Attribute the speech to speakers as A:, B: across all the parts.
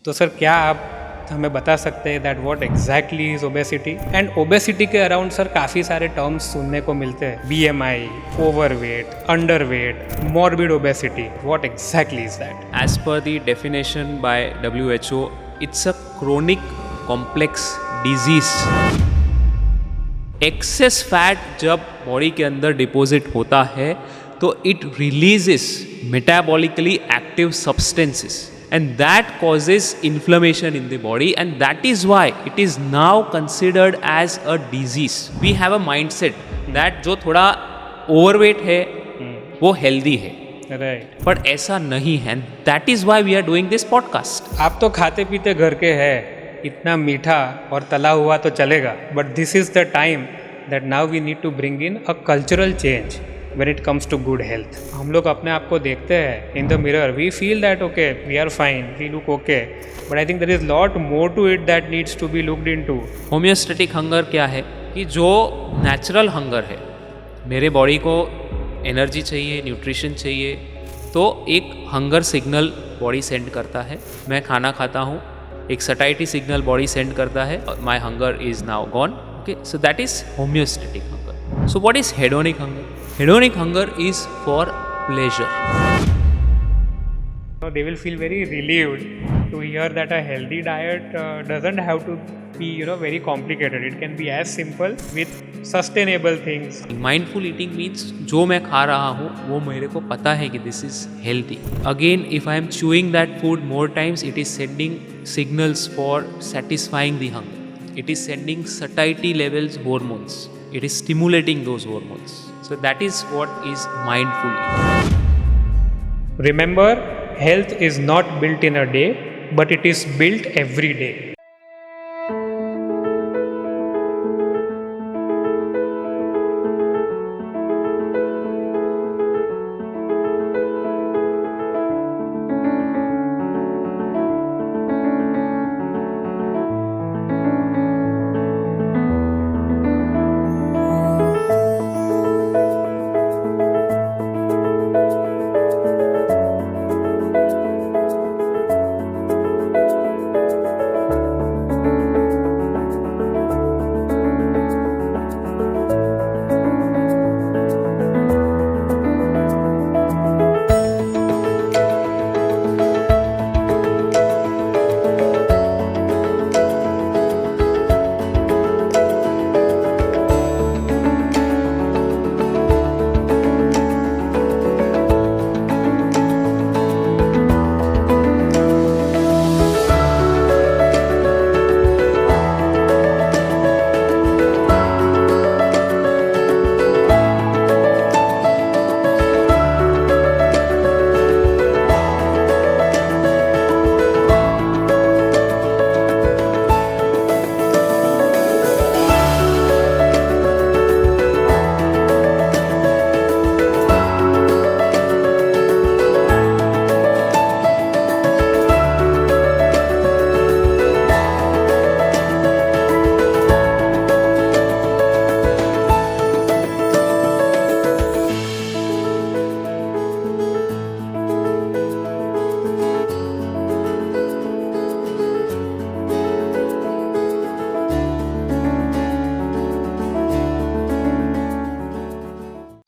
A: तो सर क्या आप हमें बता सकते हैं that what exactly is obesity and obesity के अराउंड सर काफ़ी सारे टर्म्स सुनने को मिलते हैं BMI overweight underweight morbid obesity what exactly is that
B: As per the definition by WHO, it's a chronic complex disease. Access fat जब body के अंदर डिपॉजिट होता है तो it releases metabolically active substances and that causes inflammation in the body and that is why it is now considered as a disease. We have a mindset that जो थोड़ा overweight है वो healthy है,
A: right
B: but ऐसा नहीं है. That is why we are doing this podcast.
A: आप तो खाते पीते घर के हैं इतना मीठा और तला हुआ तो चलेगा but this is the time that now we need to bring in a cultural change when it comes to good health. हम लोग अपने आप को देखते हैं in the mirror, we feel that okay, we are fine, we look okay, but I think there is lot more to it that needs to be looked into.
B: Homeostatic hunger क्या है कि जो नेचुरल हंगर है, मेरे body को energy चाहिए, nutrition चाहिए, तो एक हंगर सिग्नल बॉडी सेंड करता है. मैं खाना खाता हूँ, एक सटाइटी सिग्नल बॉडी सेंड करता है, माई hunger is now gone. Okay, so that is homeostatic hunger. So what is hedonic hunger? Hedonic hunger is for pleasure.
A: So they will feel very relieved to hear that a healthy diet doesn't have to be very complicated. It can be as simple with sustainable things.
B: Mindful eating means जो मैं खा रहा हूँ वो मेरे को पता है कि this is healthy. Again, if I am chewing that food more times, it is sending signals for satisfying the hunger. It is sending satiety levels hormones. It is stimulating those hormones. So that is what is mindful eating.
A: Remember, health is not built in a day, but it is built every day.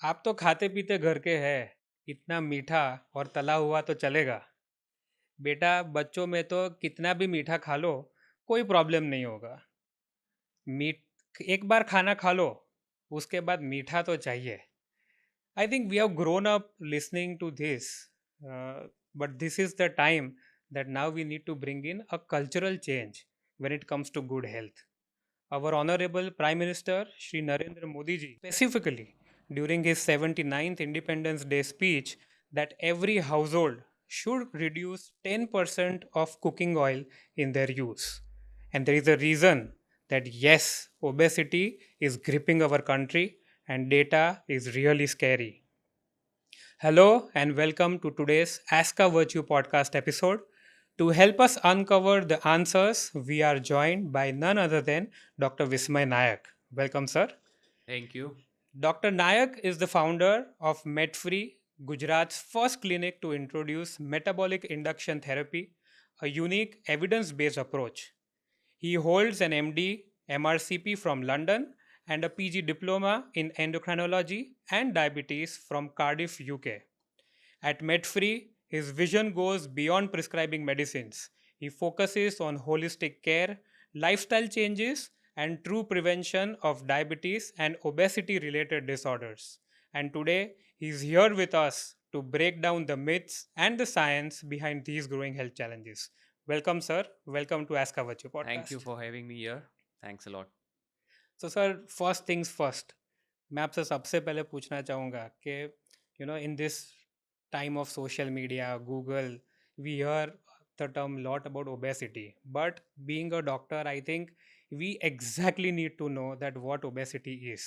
A: आप तो खाते पीते घर के हैं इतना मीठा और तला हुआ तो चलेगा बेटा बच्चों में तो कितना भी मीठा खा लो कोई प्रॉब्लम नहीं होगा मीठ एक बार खाना खा लो उसके बाद मीठा तो चाहिए I think we have grown up listening to this but this is the time that now we need to bring in a cultural change when it comes to good health our Honorable Prime Minister Shri Narendra Modi ji specifically during his 79th Independence Day speech that every household should reduce 10% of cooking oil in their use. And there is a reason that yes, obesity is gripping our country and data is really scary. Hello and welcome to today's Ask a Virtue podcast episode. To help us uncover the answers, we are joined by none other than Dr. Vismay Nayak. Welcome, sir.
B: Thank you.
A: Dr. Nayak is the founder of MedFree, Gujarat's first clinic to introduce metabolic induction therapy, a unique evidence based approach. He holds an MD MRCP from London and a PG diploma in endocrinology and diabetes from Cardiff, UK. At MedFree, his vision goes beyond prescribing medicines. He focuses on holistic care, lifestyle changes, and true prevention of diabetes and obesity related disorders. And today, he's here with us to break down the myths and the science behind these growing health challenges. Welcome, sir. Welcome to Ask Avachu
B: Thank you
A: podcast.
B: for having me here. Thanks a lot.
A: So, sir, first things first. मैं आपसे सबसे पहले पूछना चाहूँगा कि in this time of social media, Google, we hear the term lot about obesity. But being a doctor, I think we exactly need to know that what obesity is.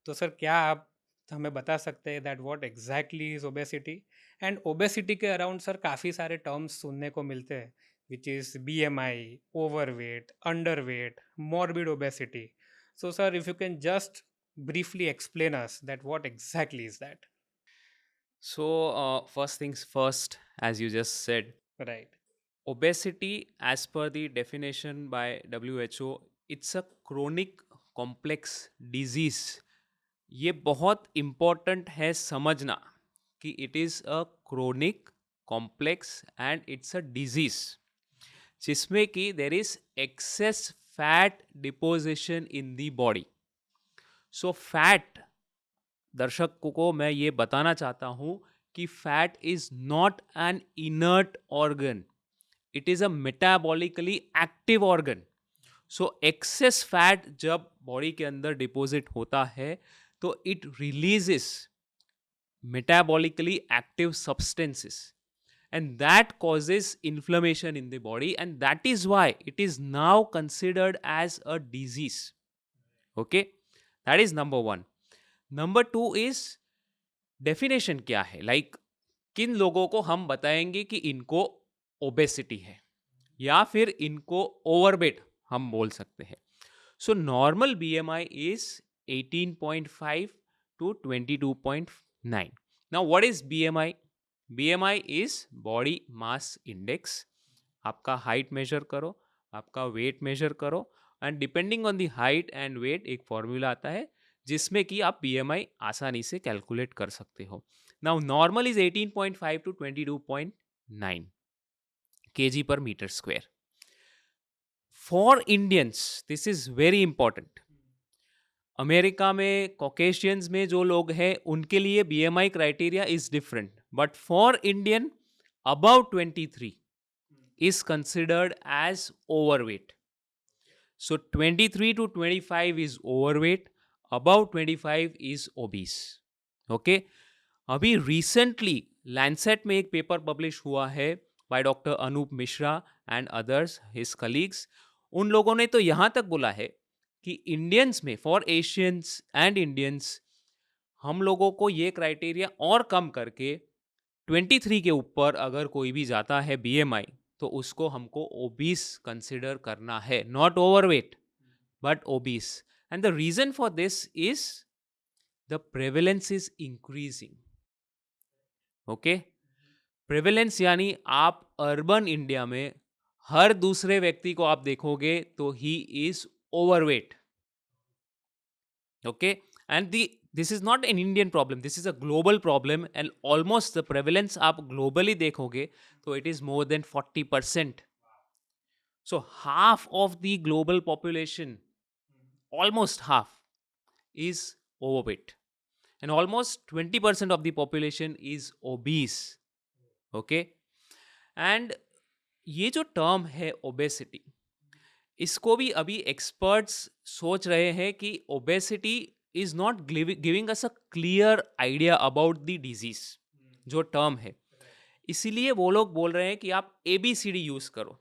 A: तो sir क्या आप हमें बता सकते हैं that what exactly is obesity? And obesity के around sir काफ़ी सारे टर्म्स सुनने को मिलते हैं which is BMI, overweight, underweight, morbid obesity. So sir, if you can just briefly explain us that what exactly is that?
B: So, first things first, as you just said,
A: Right.
B: obesity, as per the definition by WHO, it's a chronic complex disease. ये बहुत important है समझना कि it is a chronic complex and it's a disease जिसमें कि there is excess fat deposition in the body. So fat, दर्शकों को मैं ये बताना चाहता हूँ कि fat is not an inert organ, it is a metabolically active organ. So access fat जब बॉडी के अंदर डिपॉजिट होता है तो it releases metabolically active substances, and that causes inflammation in the body, and that is why it is now considered as a disease. Okay, that is number one. Number two is definition क्या है, like किन लोगों को हम बताएंगे कि इनको obesity है या फिर इनको ओवरवेट हम बोल सकते हैं. So normal BMI is 18.5 to 22.9. Now what is BMI? BMI is body mass index. आपका हाइट मेजर करो, आपका वेट मेजर करो, and depending on the height and weight एक फॉर्मूला आता है जिसमें कि आप बीएमआई आसानी से कैलकुलेट कर सकते हो. Now normal is 18.5 to 22.9 kg per meter square. For Indians this is very important. America में कॉकेशियंस में जो लोग हैं उनके लिए BMI criteria is different, but for Indian above 23 is considered as overweight. So 23 to 25 is overweight, above 25 is obese. Okay, अभी recently Lancet में एक पेपर पब्लिश हुआ है by doctor Anoop Mishra and others his colleagues. उन लोगों ने तो यहाँ तक बोला है कि इंडियंस में, फॉर एशियंस एंड इंडियंस, हम लोगों को ये क्राइटेरिया और कम करके 23 के ऊपर अगर कोई भी जाता है बीएमआई तो उसको हमको ओबीस कंसिडर करना है, not overweight but obese. And the reason for this is the prevalence is increasing. Okay, prevalence यानी आप अर्बन इंडिया में हर दूसरे व्यक्ति को आप देखोगे तो he is overweight. Okay, and this is not an Indian problem, this is a global problem, and almost the prevalence आप globally देखोगे तो it is more than 40%. So half of the global population, almost half, is overweight, and almost 20% of the population is obese. Okay, and ये जो term है obesity, इसको भी अभी experts सोच रहे हैं कि obesity is not giving us a clear idea about the disease, जो टर्म है. इसीलिए वो लोग बोल रहे हैं कि आप ABCD यूज करो,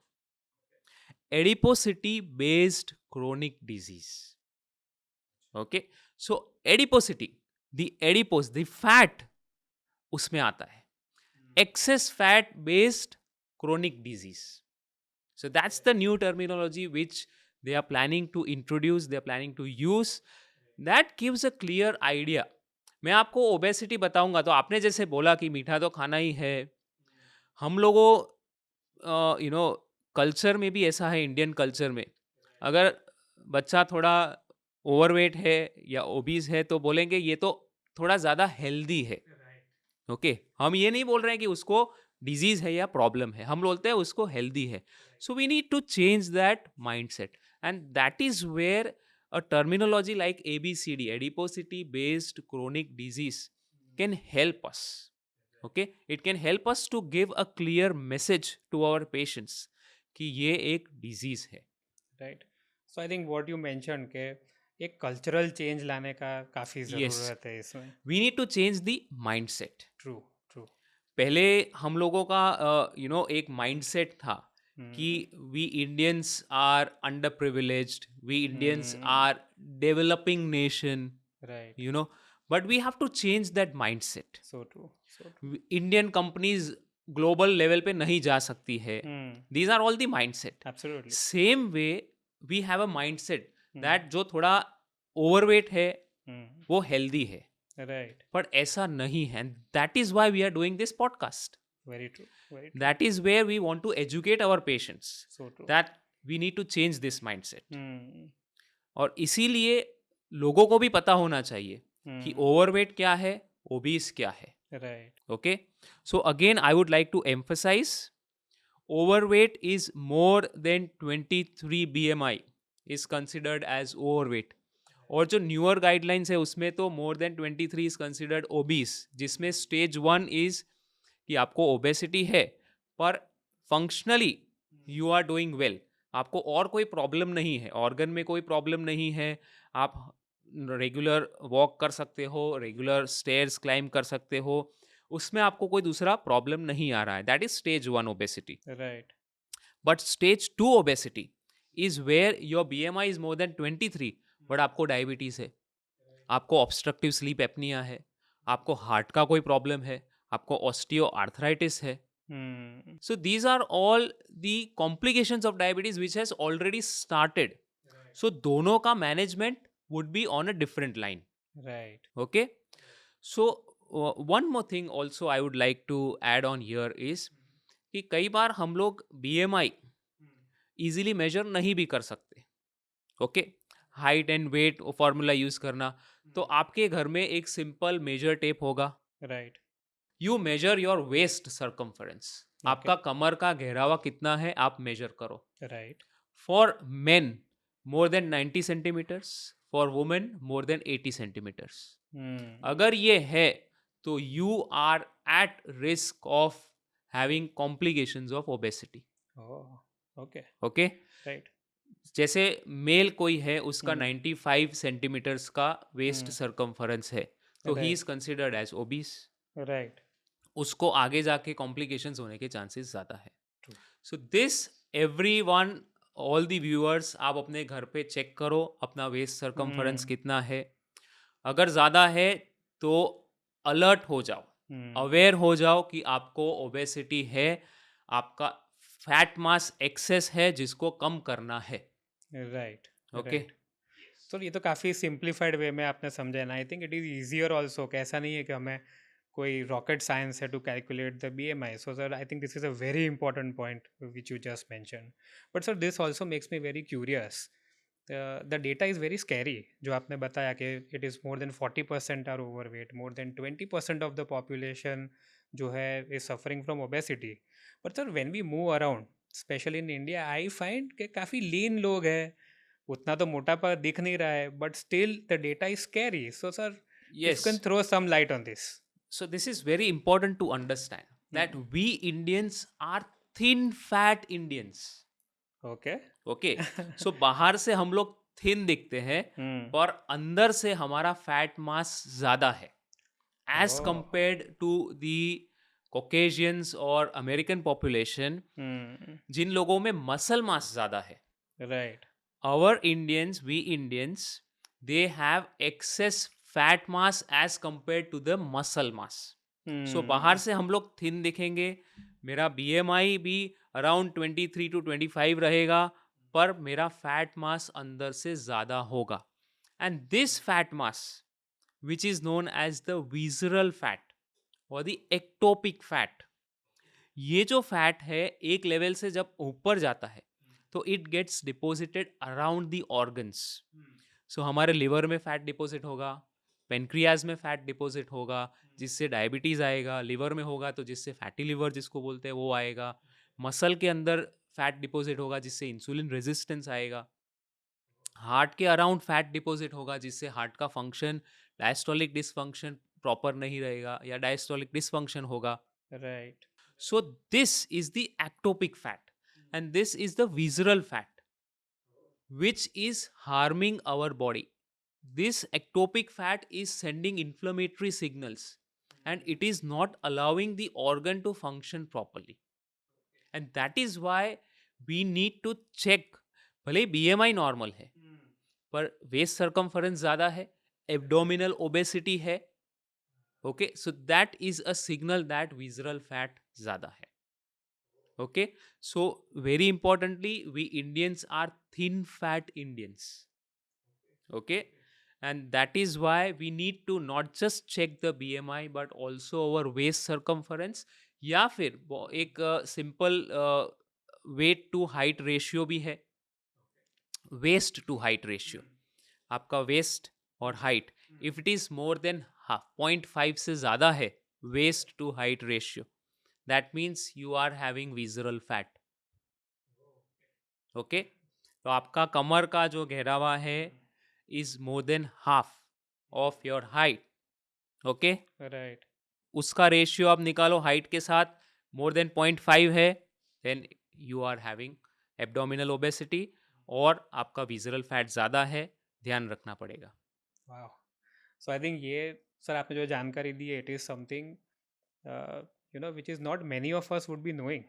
B: adiposity based chronic disease. Okay, so adiposity, the adipose, the fat उसमें आता है, excess fat based chronic disease. So that's the new terminology which they are planning to introduce, they are planning to use. That gives a clear idea. मैं आपको obesity बताऊंगा तो आपने जैसे बोला कि मीठा तो खाना ही है, हम लोगों कल्चर में भी ऐसा है, इंडियन कल्चर में अगर बच्चा थोड़ा ओवरवेट है या ओबीज है तो बोलेंगे ये तो थोड़ा ज़्यादा हेल्दी है. ओके, हम ये नहीं बोल रहे हैं कि उसको डिजीज है या प्रॉब्लम है, हम बोलते हैं उसको हेल्दी है. So we need to change that mindset, and that is where a terminology like ABCD, adiposity based chronic disease, can help us. Okay, it can help us to give a clear message to our patients कि ये एक disease है.
A: Right. So I think what you mention के एक cultural change लाने का काफ़ी
B: yes,
A: ज़रूरत है इसमें.
B: We need to change the mindset.
A: True. True.
B: पहले हम लोगों का एक माइंडसेट था कि we Indians are underprivileged, we Indians are developing nation,
A: right.
B: you know, but we have to change that mindset.
A: So true. So true.
B: Indian companies global level पे नहीं जा सकती है. These are all the mindset.
A: Absolutely.
B: Same way we have a mindset that जो थोड़ा overweight है वो healthy है,
A: राइट.
B: पर ऐसा नहीं है. That is why we are doing this podcast.
A: Very true. Very true.
B: That is where we want to educate our patients
A: so true.
B: That we need to change this mindset.
A: Hmm.
B: और इसीलिए लोगों को भी पता होना चाहिए कि overweight क्या है, ओबीस क्या है.
A: Right.
B: Okay, so again I would like to emphasize, overweight is more than 23 BMI is considered as overweight. और जो न्यूअर गाइडलाइंस है उसमें तो more than 23 is considered obese, जिसमें स्टेज 1 इज कि आपको ओबेसिटी है पर functionally you are doing well, आपको और कोई प्रॉब्लम नहीं है, ऑर्गन में कोई प्रॉब्लम नहीं है, आप रेगुलर वॉक कर सकते हो, रेगुलर स्टेयर्स क्लाइम कर सकते हो, उसमें आपको कोई दूसरा प्रॉब्लम नहीं आ रहा है. That is stage 1 obesity.
A: Right.
B: But stage 2 obesity is where your BMI is more than 23 but आपको डायबिटीज है, आपको ऑब्स्ट्रक्टिव स्लीप एपनिया है, आपको हार्ट का कोई प्रॉब्लम है, आपको ऑस्टियो आर्थराइटिस है. So these are all the complications of diabetes which has already started. So दोनों का management would be on a different line.
A: Right.
B: Okay. So one more thing also I would like to add on here is कि कई बार हम लोग BMI easily measure नहीं भी कर सकते. Okay. Height and weight formula use करना, तो आपके घर में एक सिंपल मेजर टेप होगा.
A: Right.
B: You measure your waist circumference, आपका कमर का गहरावा कितना है आप मेजर करो.
A: Right.
B: For men more than 90 centimetres, for women more than 80 centimetres. अगर ये है तो you are at risk of having complications of obesity.
A: Okay.
B: Okay,
A: right.
B: जैसे मेल कोई है उसका 95 सेंटीमीटर्स का वेस्ट सर्कमफरेंस है, तो he is considered as obese.
A: Right.
B: उसको आगे जाके कॉम्प्लिकेशंस होने के चांसेस ज़्यादा है. So this everyone, all the viewers, आप अपने घर पे चेक करो अपना वेस्ट सर्कमफरेंस कितना है. अगर ज़्यादा है तो अलर्ट हो जाओ, अवेयर हो जाओ कि आपको ओबेसिटी है, आपका फैट मास एक्सेस है जिसको कम करना है.
A: राइट.
B: ओके,
A: तो ये तो काफ़ी सिंप्लीफाइड वे में आपने समझा ना. I think it is easier also, कि ऐसा नहीं है कि हमें कोई रॉकेट साइंस है to calculate the BMI. So sir, I think this is a very important point which you just mention. But sir, this also makes me very curious. The data is very scary जो आपने बताया कि it is more than 40% are overweight, more than 20% of the population जो है is suffering from obesity. But sir, when we move around specially in India, I find कि काफ़ी लीन लोग हैं, उतना तो मोटापा दिख नहीं रहा है, but still the data is scary. So sir, you can throw some light on this.
B: So this is very important to understand that we Indians are thin fat Indians.
A: Okay.
B: Okay. So बाहर से हम लोग thin दिखते हैं पर अंदर से हमारा फैट मास ज्यादा है as compared to the Caucasians और American population, जिन लोगों में मसल मास ज्यादा है.
A: Right.
B: Our Indians, we Indians, they have excess fat mass as compared to the muscle mass. So बाहर से हम लोग thin दिखेंगे, मेरा BMI भी around 23 to 25 रहेगा, पर मेरा fat mass अंदर से ज़्यादा होगा. And this fat mass, which is known as the visceral fat or the ectopic fat, ये जो फैट है एक लेवल से जब ऊपर जाता है तो it gets deposited around the organs. So हमारे लिवर में फैट डिपॉजिट होगा, पेनक्रियाज में फैट डिपॉजिट होगा जिससे डायबिटीज़ आएगा, लिवर में होगा तो जिससे फैटी लिवर जिसको बोलते हैं वो आएगा, मसल के अंदर फैट डिपॉजिट होगा जिससे इंसुलिन रेजिस्टेंस आएगा, हार्ट के अराउंड फैट डिपॉजिट होगा जिससे हार्ट का फंक्शन, डायस्टोलिक डिसफंक्शन प्रॉपर नहीं रहेगा या डायस्टोलिक डिसफंक्शन होगा.
A: Right.
B: So this is the ectopic fat and this is the visceral fat which is harming our body. This ectopic fat is sending inflammatory signals and it is not allowing the organ to function properly. And that is why we need to check. भले BMI normal है पर waist circumference ज़्यादा है, abdominal obesity है, okay, so that is a signal that visceral fat ज़्यादा है. Okay, so very importantly we Indians are thin fat Indians. Okay, and that is why we need to not just check the BMI but also our waist circumference या फिर एक simple weight to height ratio भी है. Waist to height ratio, आपका waist और height if it is more than 0.5 से ज़्यादा है waist to height ratio, that means you are having visceral fat. Okay, तो आपका कमर का जो गहरावा है is more than half of your height. Okay,
A: Right.
B: उसका रेशियो आप निकालो हाइट के साथ, मोर देन 0.5 है, then you are having abdominal obesity और आपका विजरल फैट ज़्यादा है, ध्यान रखना पड़ेगा.
A: Wow. So I think ये सर आपने जो जानकारी दी है, it is something which is not many of us would be knowing.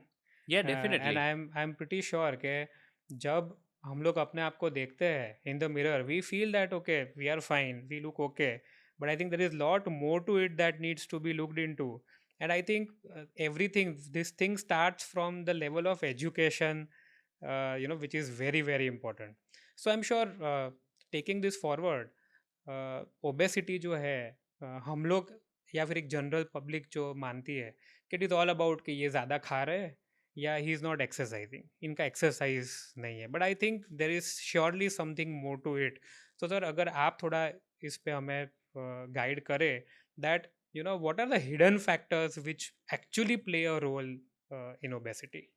B: या
A: And
B: definitely.
A: I'm pretty sure कि जब हम लोग अपने आप को देखते हैं in the mirror, we feel that okay, we are fine, we look okay. But I think there is lot more to it that needs to be looked into. And I think this thing starts from the level of education, which is very, very important. So I'm sure taking this forward, obesity जो है हम लोग या फिर एक general public जो मानती है कि इट इज़ ऑल अबाउट कि ये ज़्यादा खा रहे हैं या ही इज़ नॉट एक्सरसाइजिंग, इनका एक्सरसाइज नहीं है. But I think there is surely something more to it. तो सर अगर आप थोड़ा इस पे हमें गाइड करें that what are the hidden factors which actually play a role in obesity.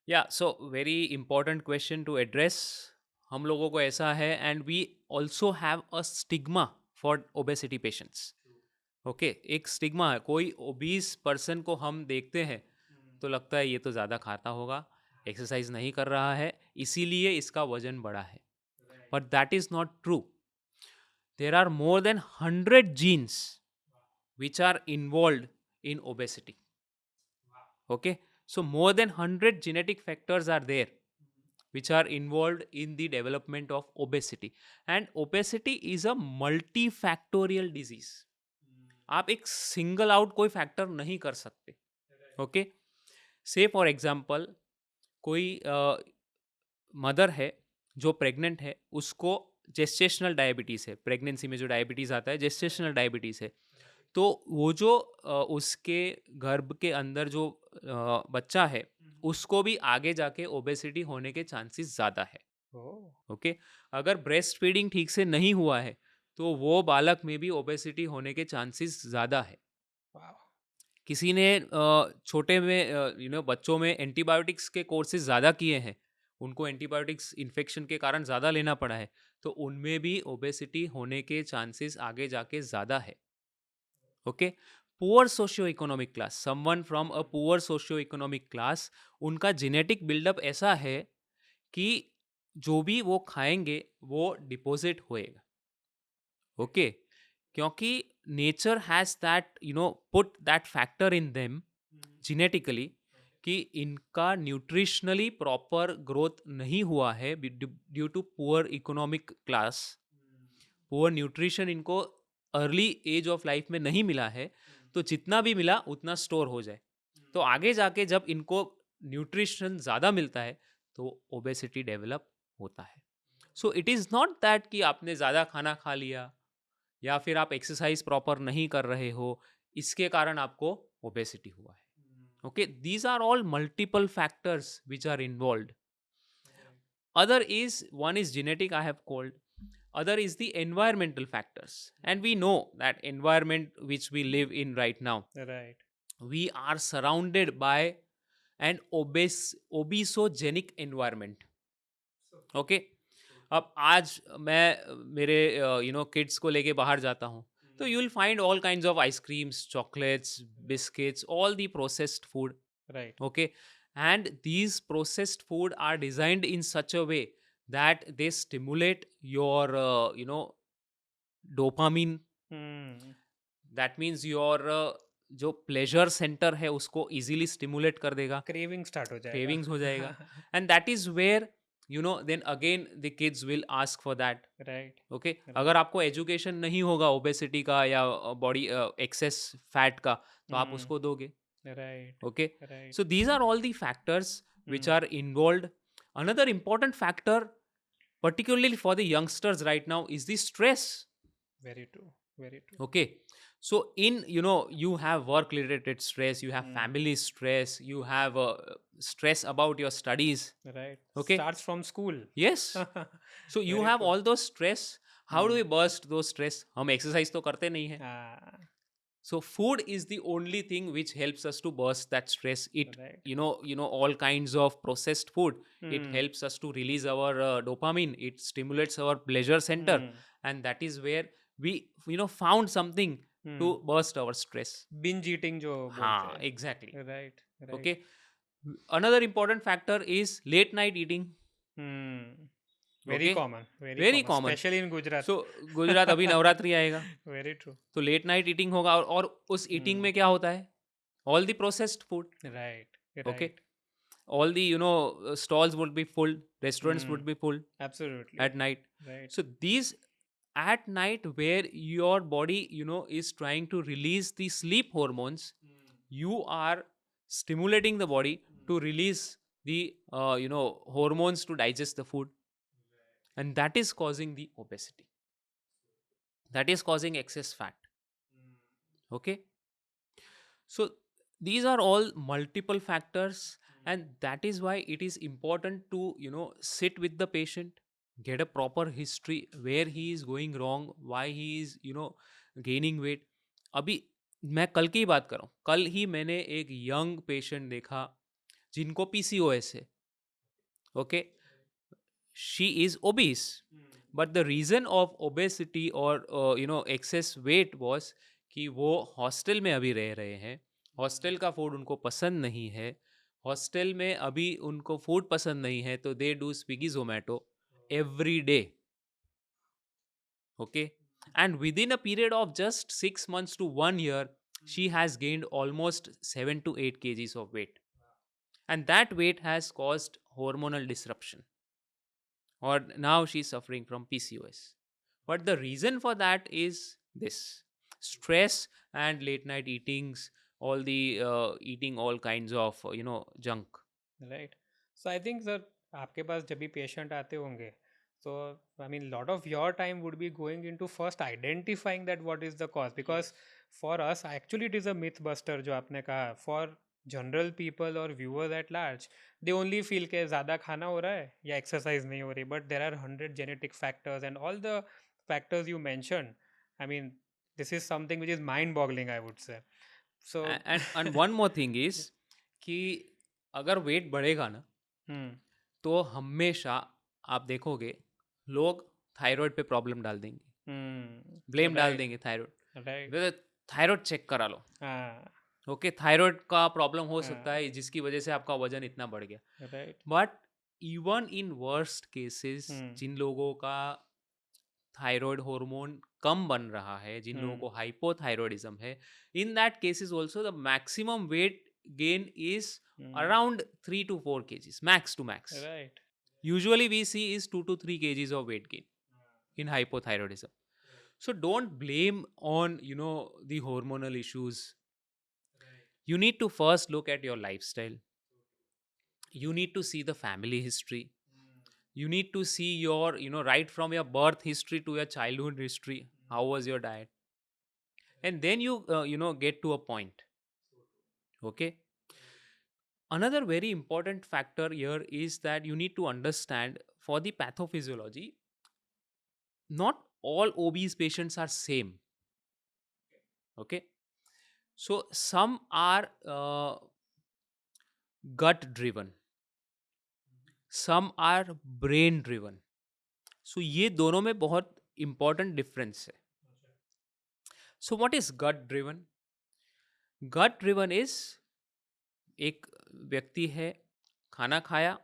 B: या so very important question to address. हम लोगों को ऐसा है and we also have a stigma for obesity patients. Okay, एक स्टिग्मा है. कोई ओबीस पर्सन को हम देखते हैं तो लगता है ये तो ज़्यादा खाता होगा, एक्सरसाइज नहीं कर रहा है, इसीलिए इसका वजन बढ़ा है. But that is not true. There are more than 100 genes which are involved in obesity. Okay, so more than 100 genetic factors are there which are involved in the development of obesity, and obesity is a multifactorial disease. आप एक single out कोई factor नहीं कर सकते. Okay, से for example कोई mother है जो प्रेग्नेंट है, उसको जेस्टेशनल डायबिटीज़ है, प्रेगनेंसी में जो डायबिटीज़ आता है जेस्टेशनल डायबिटीज़ है, तो वो जो उसके गर्भ के अंदर जो बच्चा है उसको भी आगे जाके ओबेसिटी होने के चांसेस ज़्यादा है. ओके, अगर ब्रेस्ट फीडिंग ठीक से नहीं हुआ है तो वो बालक में भी ओबेसिटी होने के चांसेस ज़्यादा है. किसी ने छोटे में बच्चों में एंटीबायोटिक्स के कोर्सेज ज़्यादा किए हैं, उनको एंटीबायोटिक्स इन्फेक्शन के कारण ज़्यादा लेना पड़ा है, तो उनमें भी ओबेसिटी होने के चांसेस आगे जाके ज़्यादा है. Okay, poor socio economic class, someone from a poor socio economic class, उनका जेनेटिक बिल्डअप ऐसा है कि जो भी वो खाएंगे वो डिपॉजिट होएगा. ओके, क्योंकि nature has that put that factor in them genetically कि इनका न्यूट्रिशनली प्रॉपर ग्रोथ नहीं हुआ है due to poor economic class. Poor nutrition इनको अर्ली एज ऑफ लाइफ में नहीं मिला है, तो जितना भी मिला उतना स्टोर हो जाए, तो आगे जाके जब इनको न्यूट्रिशन ज़्यादा मिलता है तो ओबेसिटी डेवलप होता है. So it is not that कि आपने ज़्यादा खाना खा लिया या फिर आप एक्सरसाइज प्रॉपर नहीं कर रहे हो, इसके कारण आपको ओबेसिटी हुआ है. Okay, these are all multiple factors which are involved. Other is, one is genetic, I have called. Other is the environmental factors, and we know that environment which we live in right now,
A: Right.
B: we are surrounded by an obesogenic environment. Okay, अब आज मैं मेरे kids को लेके बाहर जाता हूँ, तो you will find all kinds of ice creams, chocolates, biscuits, all the processed food.
A: Right.
B: Okay, and these processed food are designed in such a way that they stimulate your dopamine.
A: Hmm.
B: That means your जो pleasure centre है उसको easily stimulate कर देगा,
A: Craving start हो जाएगा.
B: Cravings हो जाएगा, and that is where then again the kids will ask for that.
A: Right.
B: Okay, अगर आपको एजुकेशन नहीं होगा ओबेसिटी का या बॉडी एक्सेस फैट का, तो आप
A: Hmm.
B: उसको दोगे.
A: Right.
B: Okay,
A: Right.
B: so these are all the factors which
A: Hmm.
B: are involved. Another important factor, particularly for the youngsters right now, is the stress.
A: Very true. Very true.
B: Okay, so in you have work related stress, you have
A: Hmm.
B: family stress, you have stress about your studies.
A: Right.
B: Okay.
A: Starts from school.
B: Yes, so you
A: Very
B: have
A: true.
B: all those stress. How do
A: Hmm.
B: we burst those stress? हम exercise तो करते नहीं है.
A: Ah.
B: So food is the only thing which helps us to burst that stress. It
A: Right.
B: all kinds of processed food, it
A: Hmm.
B: helps us to release our dopamine, it stimulates our pleasure center,
A: Hmm.
B: and that is where we found something to
A: Hmm.
B: burst our stress.
A: Binge eating जो बोलते
B: हाँ,
A: हैं.
B: exactly.
A: Right. Right.
B: Okay, another important factor is late night eating.
A: Hmm. Very
B: Okay,
A: common. Very
B: very
A: common.
B: common.
A: Especially in Gujarat.
B: So Gujarat अभी नवरात्रि आएगा,
A: Very true.
B: तो late night eating होगा, और उस ईटिंग में क्या होता है, all the processed food.
A: Right.
B: Okay,
A: Right.
B: all the stalls would be full, restaurants would be full
A: Absolutely.
B: at night.
A: Right.
B: So these at night, where your body is trying to release the sleep hormones, you are stimulating the body to release the hormones to digest the food, and that is causing the obesity, that is causing excess fat. Okay, so these are all multiple factors, and that is why it is important to sit with the patient, get a proper history where he is going wrong, why he is gaining weight. अभी मैं कल की ही बात कर रहा हूँ, कल ही मैंने एक यंग पेशेंट देखा जिनको पीसीओएस है. Okay, she is obese, but the reason of obesity और एक्सेस वेट वाज कि वो हॉस्टल में अभी रह रहे हैं, हॉस्टल का फूड उनको पसंद नहीं है, हॉस्टल में अभी उनको फूड पसंद नहीं है, तो they do Swiggy Zomato every day. Okay, and within a period of just 6 months to 1 year, she has gained almost 7 to 8 kgs of weight, and that weight has caused hormonal disruption, or now she's suffering from PCOS. But the reason for that is this stress and late night eatings, all the eating all kinds of junk.
A: Right. So I think sir, आपके पास जब भी patient आते होंगे, so I mean lot of your time would be going into first identifying that what is the cause, because for us actually it is a myth buster जो आपने कहा. For general people or viewers at large, they only feel कि ज़्यादा खाना हो रहा है या exercise नहीं हो रही, but there are 100 genetic factors and all the factors you mentioned. I mean, this is something which is mind boggling, I would say. So
B: And one more thing is कि अगर वेट बढ़ेगा ना, तो हमेशा आप देखोगे लोग थायराइड पे प्रॉब्लम डाल देंगे, ब्लेम डाल देंगे थायराइड.
A: राइट.
B: थायराइड चेक करा लो.
A: हाँ.
B: ओके, थायराइड का प्रॉब्लम हो सकता है जिसकी वजह से आपका वजन इतना बढ़ गया.
A: Right.
B: But even in worst cases, जिन लोगों का थायराइड हार्मोन कम बन रहा है, जिन लोगों को हाइपोथायरॉयडिज्म है, in that cases also the maximum weight gain is around 3 to 4 kgs max to max.
A: Right.
B: Usually we see is 2 to 3 kgs of weight gain in hypothyroidism. So don't blame on the hormonal issues. You need to first look at your lifestyle. You need to see the family history. You need to see your right from your birth history to your childhood history, how was your diet, and then you get to a point. Okay, Another very important factor here is that you need to understand for the pathophysiology, not all obese patients are same. Okay, so some are gut driven, some are brain driven. So ये दोनों में बहुत important difference है. So what is gut driven? Gut driven is एक व्यक्ति है, खाना खाया,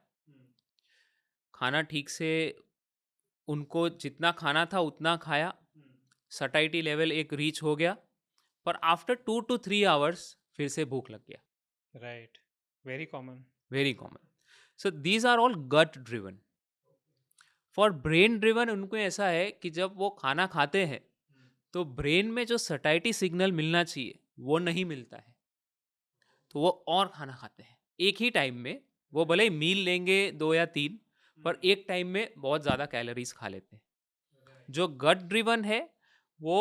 B: खाना ठीक से उनको जितना खाना था उतना खाया, सटाइटी लेवल एक रीच हो गया, पर आफ्टर 2 to 3 hours फिर से भूख लग गया.
A: Right. Very common.
B: Very common. So these are all gut driven. For brain driven उनको ऐसा है कि जब वो खाना खाते हैं तो ब्रेन में जो सटाइटी सिग्नल मिलना चाहिए वो नहीं मिलता है, तो वो और खाना खाते हैं एक ही टाइम में. वो भले ही मील लेंगे 2 या 3, पर एक टाइम में बहुत ज़्यादा कैलोरीज खा लेते हैं. जो गट ड्रिवन है वो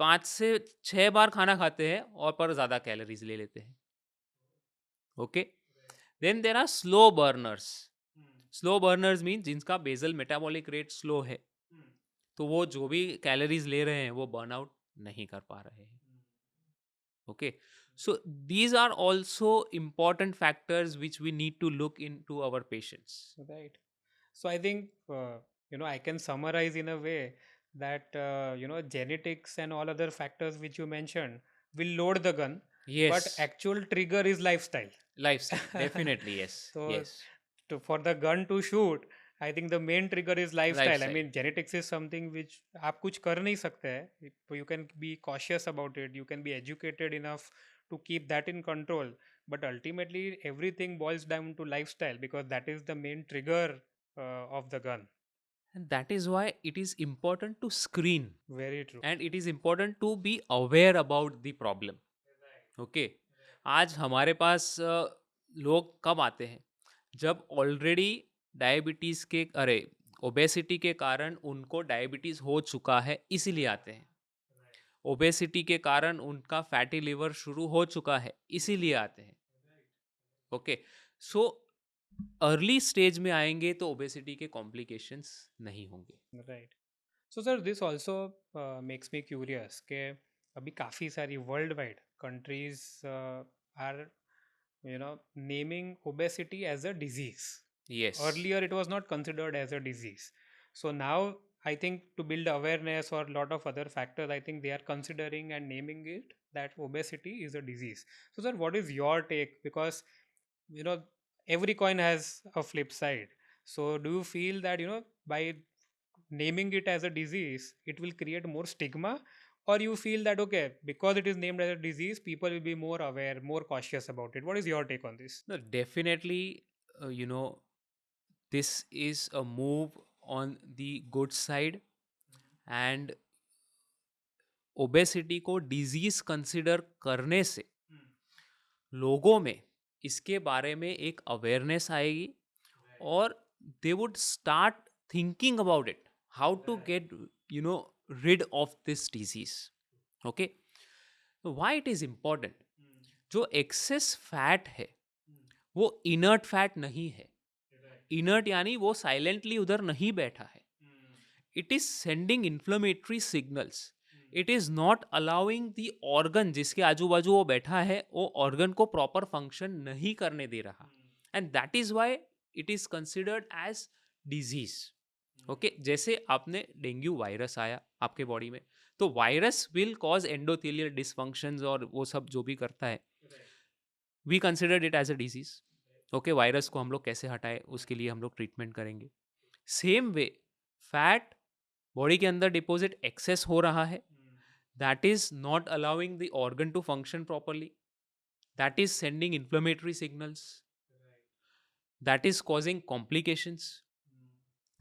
B: 5 से 6 बार खाना खाते हैं और पर ज़्यादा कैलोरीज ले लेते हैं. Okay, then there are slow burners. Slow burners mean जिनका बेसल मेटाबॉलिक रेट स्लो है, तो वो जो भी कैलोरीज ले रहे हैं वो बर्न आउट नहीं कर पा रहे हैं. Okay, so these are also important factors which we need to look into our patients.
A: Right. So I think I can summarize in a way that genetics and all other factors which you mentioned will load the gun, but
B: Yes,
A: actual trigger is lifestyle.
B: lifestyle, definitely. Yes,
A: So
B: yes,
A: for the gun to shoot, I think the main trigger is lifestyle. I
B: Lifestyle.
A: mean, genetics is something which आप कुछ कर नहीं सकते हैं. You can be cautious about it. You can be educated enough to keep that in control. But ultimately, everything boils down to lifestyle because that is the main trigger of the gun.
B: and that is why it is important to screen,
A: Very true.
B: and it is important to be aware about the problem. Okay, आज हमारे पास लोग कब आते हैं? जब already diabetes के obesity के कारण उनको डायबिटीज़ हो चुका है, इसीलिए आते हैं. ओबेसिटी के कारण उनका फैटी लिवर शुरू हो चुका है, इसीलिए आते हैं. ओके, सो अर्ली स्टेज में आएंगे तो ओबेसिटी के कॉम्प्लिकेशंस नहीं होंगे.
A: Right. So sir, this also makes me curious कि अभी काफ़ी सारी world wide countries are naming obesity as a disease.
B: Yes.
A: Earlier it was not considered as a disease. So now I think to build awareness or a lot of other factors, I think they are considering and naming it that obesity is a disease. So sir, what is your take? Because every coin has a flip side. So do you feel that by naming it as a disease it will create more stigma, or you feel that okay, because it is named as a disease people will be more aware, more cautious about it? What is your take on this?
B: No, definitely, this is a move on the good side, and obesity को disease consider करने से लोगों में इसके बारे में एक awareness आएगी, और they would start thinking about it, how to get rid of this disease. Okay, why it is important? जो एक्सेस फैट है वो इनर्ट फैट नहीं है. इनर्ट यानी वो साइलेंटली उधर नहीं बैठा है. It is sending inflammatory signals. It is not allowing the organ जिसके आजू बाजू वो बैठा है, वो ऑर्गन को प्रॉपर फंक्शन नहीं करने दे रहा, and that is why it is considered as disease. Okay, जैसे आपने डेंगू वायरस आया आपके बॉडी में, तो virus will cause endothelial dysfunctions और वो सब जो भी करता है, we considered it as a disease. Okay, virus को हम लोग कैसे हटाए उसके लिए हम लोग ट्रीटमेंट करेंगे. सेम वे फैट बॉडी के अंदर डिपॉजिट एक्सेस हो रहा है, that is not allowing the organ to function properly, that is sending inflammatory signals, that is causing complications.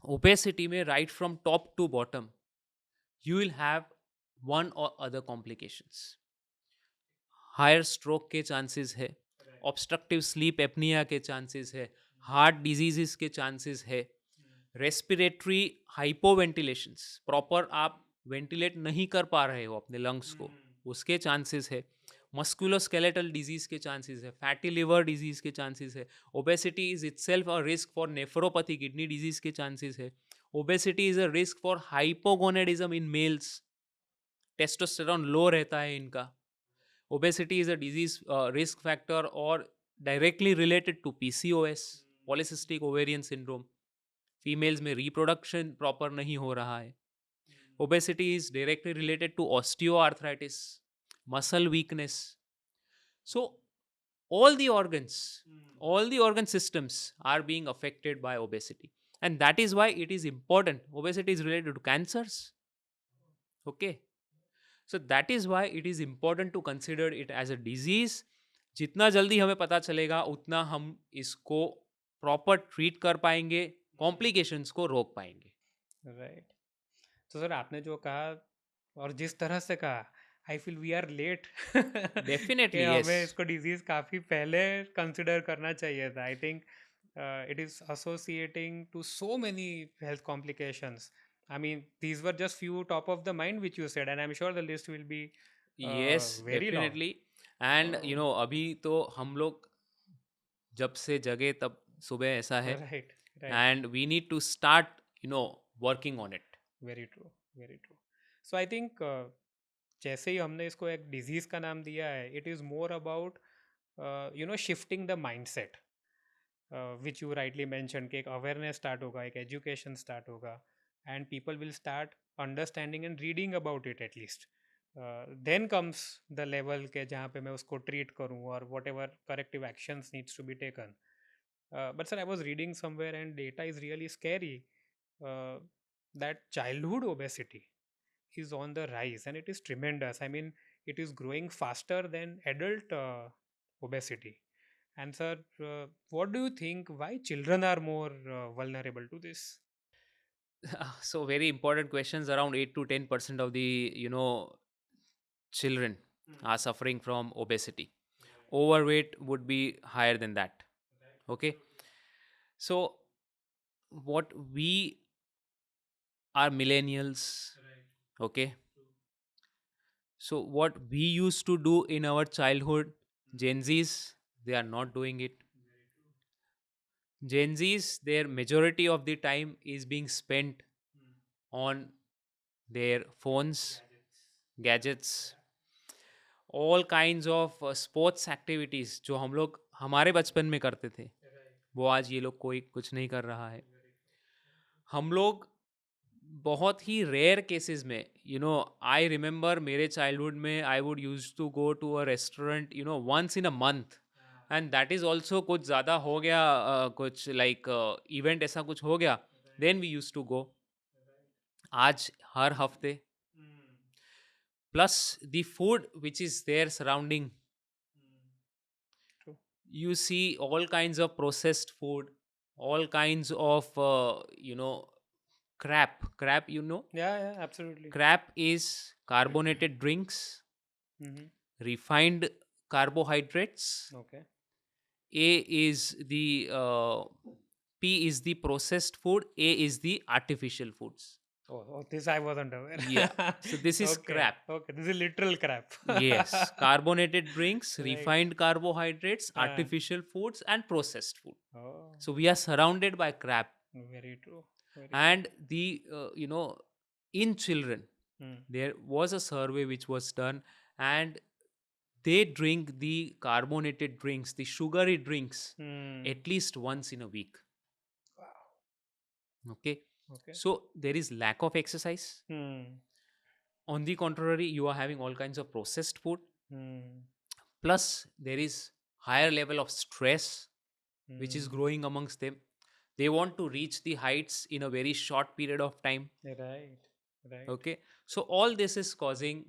B: Obesity में right from top to bottom you will have one or other complications. Higher stroke के chances है, obstructive sleep apnea के chances है, heart diseases के chances है, respiratory hypoventilations, proper आप ventilate नहीं कर पा रहे हो अपने लंग्स को, उसके चांसेस है. मस्कुलोस्केलेटल डिजीज के चांसेस है, फैटी लिवर डिजीज के चांसेस है, obesity is itself a risk for nephropathy kidney disease के चांसेस है, obesity is a risk for hypogonadism in males, testosterone low रहता है इनका, obesity is a disease risk factor और directly related to PCOS, polycystic ovarian syndrome, females में reproduction proper नहीं हो रहा है, obesity is directly related to osteoarthritis, muscle weakness. So all the organs, all the organ systems are being affected by obesity, and that is why it is important. Obesity is related to cancers. Okay, so that is why it is important to consider it as a disease. जितना जल्दी हमें पता चलेगा उतना हम इसको proper treat कर पाएंगे, कॉम्प्लिकेशंस को रोक पाएंगे.
A: राइट. तो सर आपने जो कहा और जिस तरह से कहा, I feel we are late कि
B: डेफिनेटली यस.
A: हमें इसको डिजीज काफ़ी पहले कंसिडर करना चाहिए था. I think it is associating to so many health complications. I mean these were just few top of the mind which you said, and I am sure the list will be
B: yes
A: very long.
B: Definitely. And you know अभी तो हम लोग जब से जगे तब सुबह ऐसा है,
A: right. Right.
B: And we need to start you know working on it.
A: Very true. Very true. So I think जैसे ही हमने इसको एक डिजीज़ का नाम दिया है, it is more about shifting the mindset, which you rightly mention कि एक अवेयरनेस स्टार्ट होगा, एक एजुकेशन स्टार्ट होगा, and people will start understanding and reading about it at least. Then comes the level के जहाँ पे मैं उसको ट्रीट करूँ और whatever corrective actions needs to be taken. But sir, I was reading somewhere and data is really scary, that childhood obesity is on the rise and it is tremendous. I mean, it is growing faster than adult obesity. And sir, what do you think? Why children are more vulnerable to this?
B: So very important questions. Around 8 to 10% of the children are suffering from obesity. Overweight would be higher than that. Okay, so what we are millennials. Okay, so what we used to do in our childhood, Gen Z's, they are not doing it. Gen Z's, their majority of the time is being spent on their phones, gadgets, all kinds of sports activities जो हम लोग हमारे बचपन में करते थे, वो आज ये लोग कोई कुछ नहीं कर रहा है. हम लोग बहुत ही रेयर केसेस में आई रिमेंबर मेरे चाइल्डहुड में I would use to go to a restaurant once in a month, and that is also कुछ ज़्यादा हो गया, कुछ लाइक इवेंट ऐसा कुछ हो गया, then we use to go. आज हर हफ्ते, plus the food which is there surrounding,
A: True.
B: you see all kinds of processed food, all kinds of crap.
A: Yeah, yeah, absolutely.
B: Crap is carbonated drinks,
A: Mm-hmm.
B: refined carbohydrates.
A: Okay.
B: A is the P is the processed food, A is the artificial foods.
A: Oh, this I wasn't aware.
B: Yeah, so this is
A: Okay.
B: crap.
A: Okay, this is literal crap.
B: Yes, carbonated drinks,
A: Right.
B: refined carbohydrates,
A: Ah.
B: artificial foods, and processed food.
A: Oh,
B: So we are surrounded by crap.
A: very true. Very
B: And the in children,
A: Hmm.
B: there was a survey which was done, and they drink the carbonated drinks, the sugary drinks,
A: Hmm.
B: at least once in a week.
A: Wow.
B: Okay,
A: Okay.
B: so there is lack of exercise.
A: Hmm.
B: On the contrary, you are having all kinds of processed food.
A: Hmm.
B: Plus there is higher level of stress which is
A: Hmm.
B: growing amongst them. They want to reach the heights in a very short period of time.
A: Right. Right.
B: Okay, so all this is causing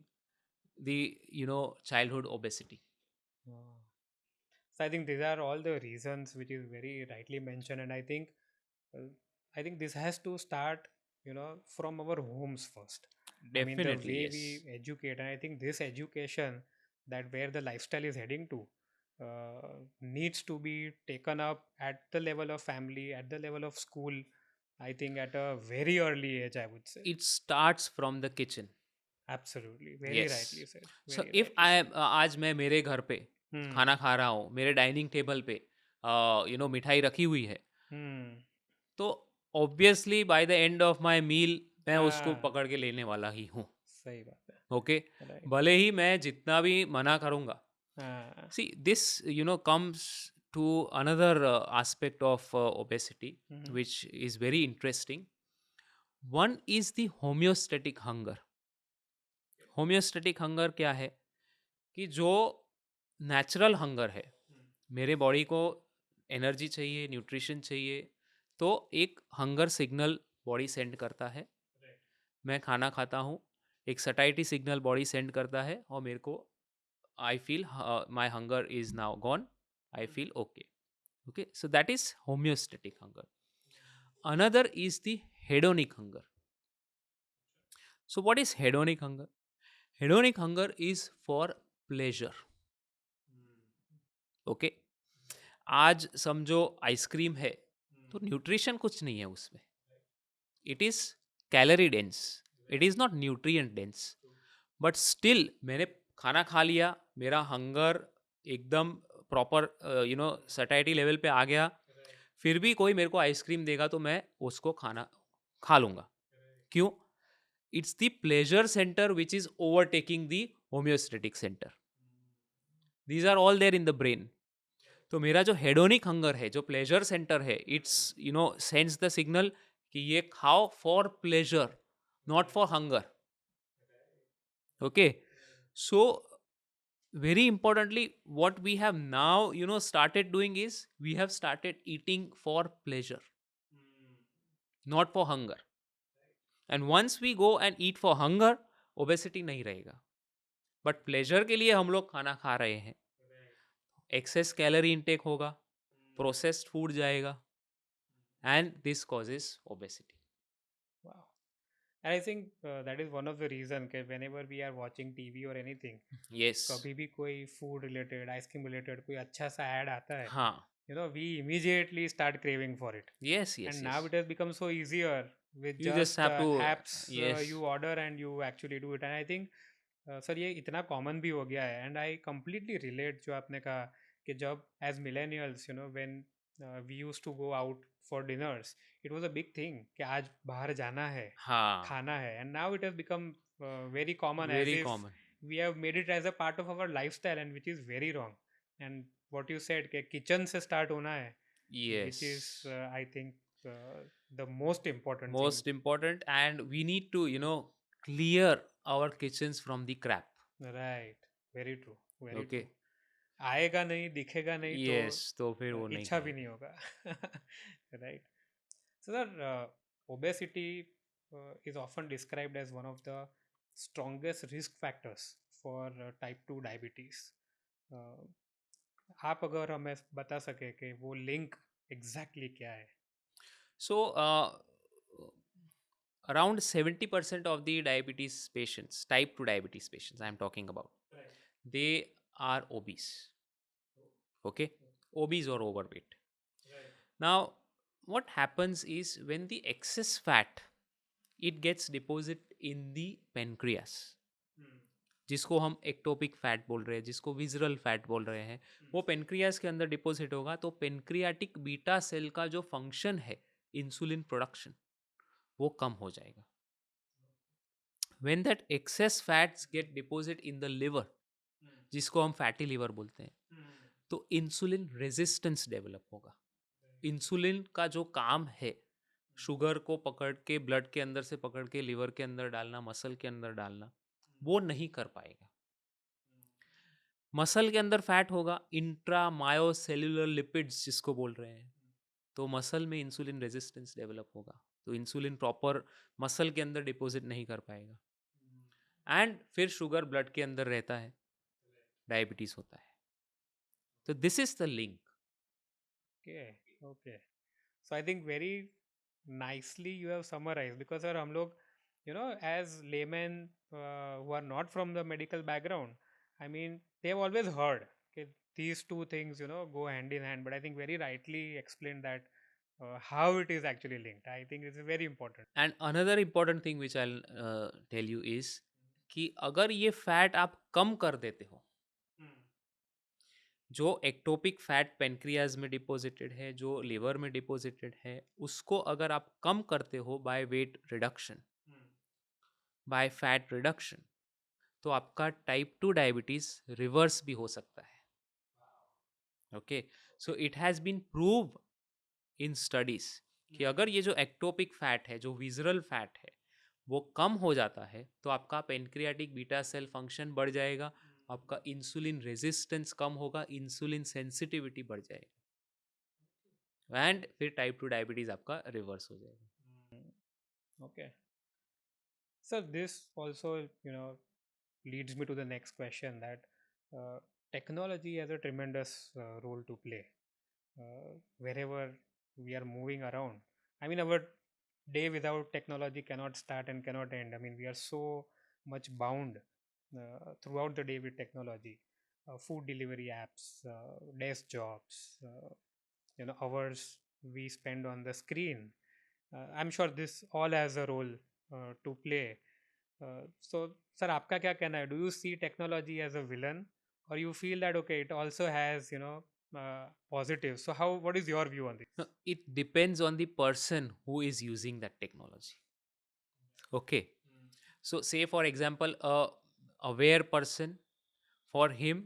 B: the childhood obesity.
A: Wow. So I think these are all the reasons which is very rightly mentioned, and uh, I think this has to start, from our homes first. I mean, the
B: Definitely,
A: way
B: yes.
A: we educate, and I think this education, that where the lifestyle is heading to, needs to be taken up at the level of family, at the level of school. I think at a very early age, I would say.
B: It starts from the kitchen.
A: Absolutely, very
B: yes.
A: rightly said,
B: so
A: very
B: if
A: rightly
B: I
A: said.
B: आज मैं मेरे घर पे
A: Hmm.
B: खाना खा रहा हूँ, मेरे डाइनिंग टेबल पे मिठाई रखी हुई है,
A: Hmm.
B: तो obviously by the end of my meal मैं उसको
A: हाँ,
B: पकड़ के लेने वाला ही हूँ.
A: सही बात है.
B: ओके.
A: Right.
B: भले ही मैं जितना भी मना करूँगा.
A: हाँ.
B: See, this comes to another aspect of obesity,
A: Hmm.
B: which is very interesting. One is the homeostatic hunger. Homeostatic hunger क्या है कि जो नेचुरल हंगर है, मेरे बॉडी को एनर्जी चाहिए, न्यूट्रिशन चाहिए, तो एक हंगर सिग्नल बॉडी सेंड करता है. मैं खाना खाता हूँ, एक सटाइटी सिग्नल बॉडी सेंड करता है और मेरे को I feel my hunger is now gone, I feel okay. Okay, so that is homeostatic hunger. Another is the hedonic hunger. So what is hedonic hunger? Hedonic hunger is for pleasure. Okay. आज समझो ice cream है, तो nutrition कुछ नहीं है उसमें. It is calorie dense, it is not nutrient dense. But still मैंने खाना खा लिया, मेरा हंगर एकदम प्रॉपर सटाइटी लेवल पे आ गया, फिर भी कोई मेरे को आइसक्रीम देगा तो मैं उसको खाना खा लूँगा. क्यों? It's the pleasure centre which is overtaking the homeostatic centre. These are all there in the brain. तो मेरा जो हेडोनिक हंगर है, जो प्लेजर सेंटर है, इट्स सेंड्स द सिग्नल कि ये खाओ for pleasure, not for hunger. Okay. So very importantly, what we have now started doing is we have started eating for pleasure, not for hunger. And once we go and eat for hunger, obesity नहीं रहेगा. But pleasure के लिए हम लोग खाना खा रहे हैं, एक्सेस कैलोरी इनटेक होगा, प्रोसेस्ड फूड जाएगा, and this causes obesity.
A: Wow. And I think that is one of the reason कि whenever we are watching TV or anything,
B: yes.
A: कभी भी कोई food related, आइसक्रीम related कोई अच्छा सा ad आता है,
B: हाँ.
A: we immediately start craving for it.
B: Yes yes
A: And now
B: yes.
A: it has become so easier with
B: You just
A: just
B: have to.
A: apps.
B: Yes.
A: You order and you actually do it. And I think sir ये इतना common भी हो गया है. And I completely relate जो आपने कहा कि जब as millennials when we use to go out for dinners, it was a big thing कि आज बाहर जाना है,
B: हाँ.
A: खाना है. And now it has become very common, as
B: very
A: if
B: common.
A: We have made it as a part of our life style, and which is very wrong. And what you said कि kitchen से start होना है,
B: Yes.
A: Which is I think the most important thing.
B: Most important, and we need to clear our kitchens from the crap.
A: Right, very true, very
B: Okay.
A: True. आएगा नहीं, दिखेगा नहीं, तो
B: Yes, तो फिर वो नहीं
A: इच्छा भी
B: खाएंगे.
A: नहीं होगा. Right. So sir, obesity is often described as one of the strongest risk factors for type 2 diabetes. Uh, आप अगर हमें बता सके कि वो लिंक एग्जैक्टली क्या है.
B: So, around 70% of the diabetes patients, type 2 diabetes patients, I am talking about, they are obese. Okay? Obese or overweight. Now, what happens is when the excess fat, it gets deposit in the pancreas, जिसको हम ectopic fat बोल रहे हैं, जिसको visceral fat बोल रहे हैं, वो पेनक्रियास के अंदर डिपॉजिट होगा. तो पेनक्रियाटिक बीटा सेल का जो फंक्शन है, इंसुलिन प्रोडक्शन, वो कम हो जाएगा. When that excess fats get deposit in the liver, जिसको हम फैटी लिवर बोलते हैं, तो इंसुलिन रेजिस्टेंस डेवलप होगा. इंसुलिन का जो काम है, शुगर को पकड़ के ब्लड के अंदर से पकड़ के लिवर के अंदर डालना, मसल के अंदर डालना, वो नहीं कर पाएगा. मसल के अंदर फैट होगा, इंट्रा मायोसेल्युलर लिपिड्स जिसको बोल रहे हैं, तो मसल में इंसुलिन रेजिस्टेंस डेवलप होगा. तो इंसुलिन प्रॉपर मसल के अंदर डिपॉजिट नहीं कर पाएगा, एंड फिर शुगर ब्लड के अंदर रहता है, डायबिटीज होता है. तो this is the link.
A: Okay, okay. So I think very nicely you have summarized, because sir हम लोग as laymen who are not from the medical background, I mean they have always heard that these two things go hand in hand, but I think very rightly explained that how it is actually linked. I think this is very important.
B: And another important thing which I'll tell you is कि अगर ये fat आप कम कर देते हो, जो ectopic fat pancreas में deposited है, जो लिवर में डिपॉजिटेड है, उसको अगर आप कम करते हो by weight reduction, by fat reduction, तो आपका टाइप 2 डायबिटीज रिवर्स भी हो सकता है. Okay, so it has been prove in studies कि अगर ये जो एक्टोपिक फैट है, जो विजरल फैट है, वो कम हो जाता है तो आपका पेनक्रियाटिक बीटा सेल फंक्शन बढ़ जाएगा, आपका इंसुलिन रेजिस्टेंस कम होगा, इंसुलिन सेंसिटिविटी बढ़ जाएगा, एंड फिर टाइप 2 डायबिटीज आपका रिवर्स हो जाएगा.
A: Okay. So this also, leads me to the next question that technology has a tremendous role to play wherever we are moving around. I mean, our day without technology cannot start and cannot end. I mean, we are so much bound throughout the day with technology. Food delivery apps, desk jobs, hours we spend on the screen. I'm sure this all has a role to play. So, sir, आपका क्या कहना है? Do you see technology as a villain, or you feel that okay, it also has positives? So, what is your view on this?
B: No, it depends on the person who is using that technology. Okay, so say for example a aware person, for him,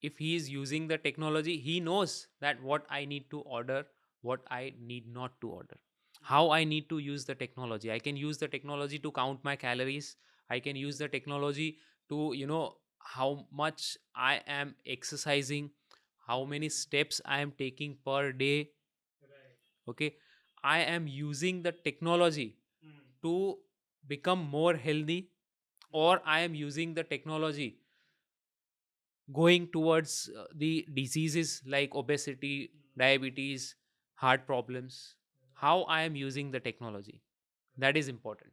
B: if he is using the technology, he knows that what I need to order, what I need not to order, how I need to use the technology. I can use the technology to count my calories, I can use the technology to how much I am exercising, how many steps I am taking per day. Okay, I am using the technology to become more healthy, or I am using the technology going towards the diseases like obesity, diabetes, heart problems. How I am using the technology, that is important.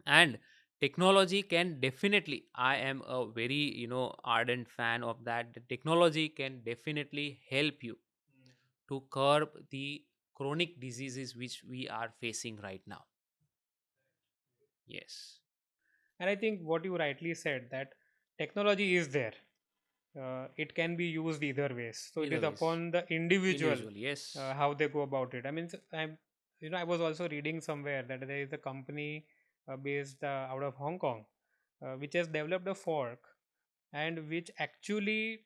B: And technology can definitely, I am a very ardent fan of that. The technology can definitely help you to curb the chronic diseases which we are facing right now. Yes.
A: And I think what you rightly said, that technology is there. It can be used either ways. So it
B: Either
A: is
B: ways.
A: upon the individual
B: Individual, yes.
A: how they go about it. I mean, I was also reading somewhere that there is a company based out of Hong Kong, which has developed a fork and which actually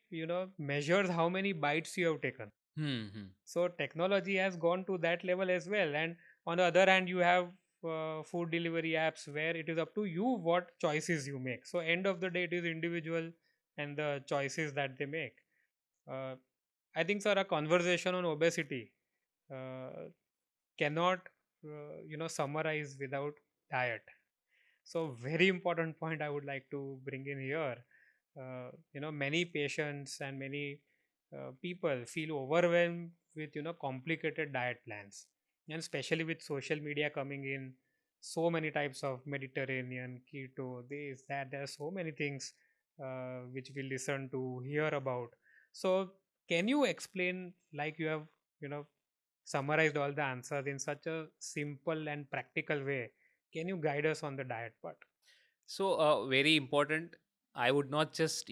A: measures how many bites you have taken.
B: Hmm.
A: So technology has gone to that level as well. And on the other hand, you have food delivery apps where it is up to you what choices you make. So end of the day, it is individual and the choices that they make. uh, I think, sir, a conversation on obesity uh, cannot summarize without diet. So very important point I would like to bring in here. Many patients and many people feel overwhelmed with complicated diet plans, and especially with social media coming in, so many types of Mediterranean, keto, this, that. There are so many things which we listen to, hear about. So, can you explain, like you have, summarized all the answers in such a simple and practical way? Can you guide us on the diet part?
B: So, very important. I would not just,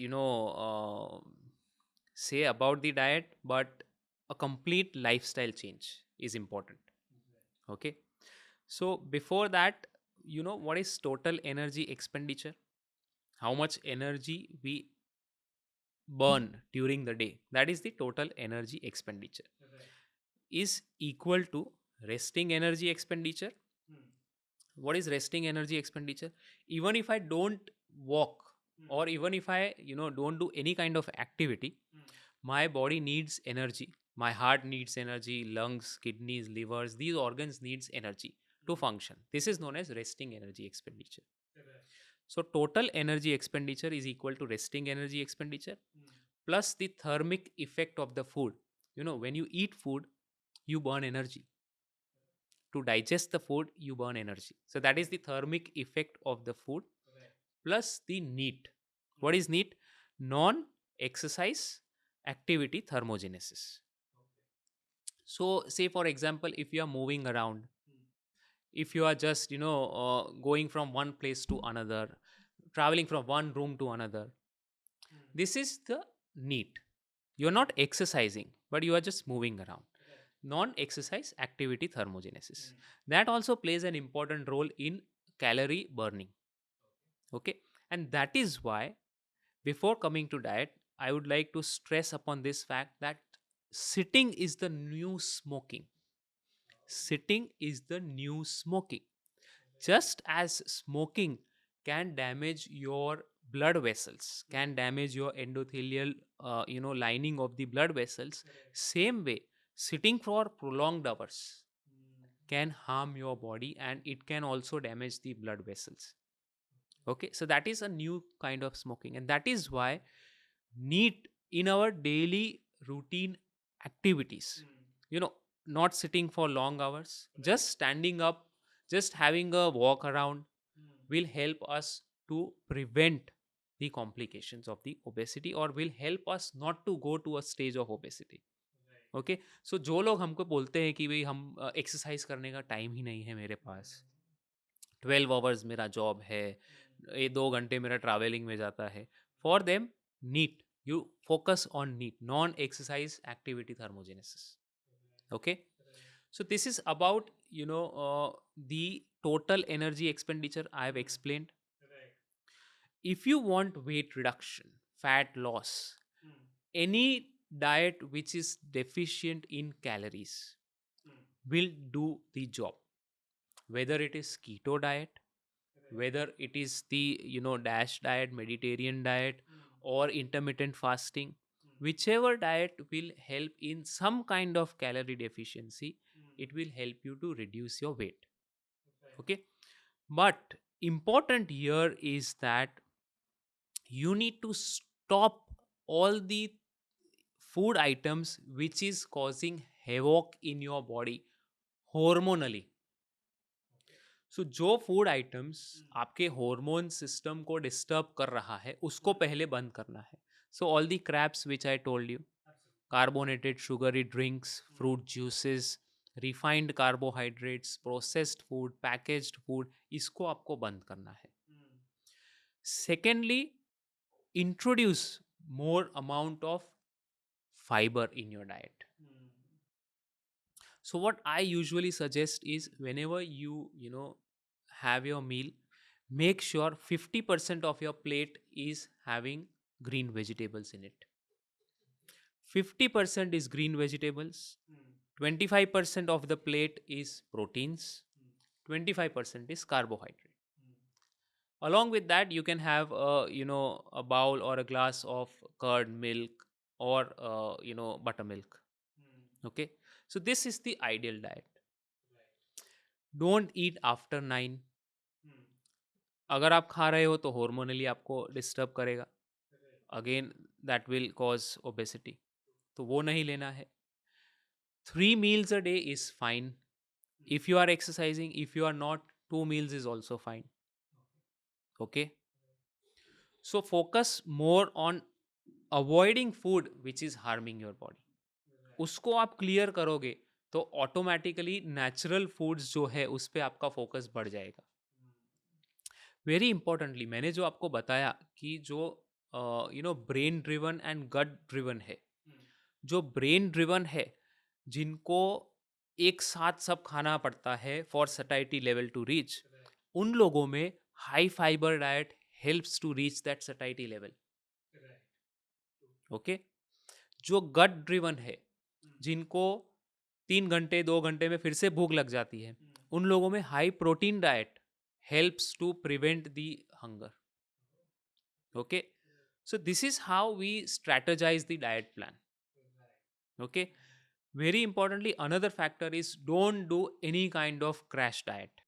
B: say about the diet, but a complete lifestyle change is important. Okay. So, before that, what is total energy expenditure? How much energy we burn during the day? That is the total energy expenditure. Is equal to resting energy expenditure. What is resting energy expenditure? Even if I don't walk, or even if I don't do any kind of activity, my body needs energy, my heart needs energy, lungs, kidneys, livers, these organs needs energy to function. This is known as resting energy expenditure. So total energy expenditure is equal to resting energy expenditure plus the thermic effect of the food. When you eat food, you burn energy. To digest the food, you burn energy. So that is the thermic effect of the food plus the NEAT. What is NEAT? Non exercise activity thermogenesis. So, say for example, if you are moving around, if you are just going from one place to another, traveling from one room to another. This is the NEAT. You're not exercising, but you are just moving around. Non-exercise activity thermogenesis. That also plays an important role in calorie burning. Okay, and that is why before coming to diet, I would like to stress upon this fact that sitting is the new smoking. Sitting is the new smoking. Just as smoking can damage your blood vessels, can damage your endothelial lining of the blood vessels, same way sitting for prolonged hours can harm your body, and it can also damage the blood vessels. Okay, so that is a new kind of smoking, and that is why need in our daily routine activities, not sitting for long hours, just standing up, just having a walk around will help us to prevent the complications of the obesity, or will help us not to go to a stage of obesity. Okay, so जो लोग हमको बोलते हैं कि भाई हम exercise करने का टाइम ही नहीं है मेरे पास, 12 आवर्स मेरा जॉब है, ये 2 घंटे मेरा ट्रैवलिंग में जाता है, for them NEAT, you focus on NEAT, non exercise activity thermogenesis. Okay, so this is about the total energy expenditure I have explained. If you want weight reduction, fat loss, any diet which is deficient in calories will do the job, whether it is keto diet, whether it is the DASH diet, Mediterranean diet, or intermittent fasting. Whichever diet will help in some kind of calorie deficiency, it will help you to reduce your weight. Okay, but important here is that you need to stop all the food items which is causing havoc in your body hormonally. सो जो food items आपके hormone system को disturb कर रहा है उसको पहले बंद करना है. So all the craps which I told you, carbonated sugary drinks, fruit juices, refined carbohydrates, processed food, packaged food, इसको आपको बंद करना है. Secondly, introduce more amount of fibre in your diet. So what I usually suggest is whenever you have your meal, make sure 50% of your plate is having green vegetables in it. 50% is green vegetables, 25% of the plate is proteins, 25% is carbohydrate. Along with that, you can have a bowl or a glass of curd milk or buttermilk. Okay, so this is the ideal diet. Don't eat after 9. अगर आप खा रहे हो तो hormonally आपको disturb करेगा, again that will cause obesity, तो वो नहीं लेना है. 3 meals a day is fine. If you are exercising, if you are not, 2 meals is also fine. Okay, so focus more on avoiding food which is harming your body. उसको आप clear करोगे तो automatically natural foods जो है उस पर आपका focus बढ़ जाएगा. वेरी इंपॉर्टेंटली, मैंने जो आपको बताया कि जो brain driven and gut driven है, जो ब्रेन ड्रिवन है जिनको एक साथ सब खाना पड़ता है for satiety level to reach, उन लोगों में high fibre diet helps to reach that satiety level. Okay, जो गट ड्रिवन है जिनको 3 घंटे 2 घंटे में फिर से भूख लग जाती है, उन लोगों में high protein diet helps to prevent the hunger. Okay, so this is how we strategise the diet plan. Okay, very importantly another factor is don't do any kind of crash diet.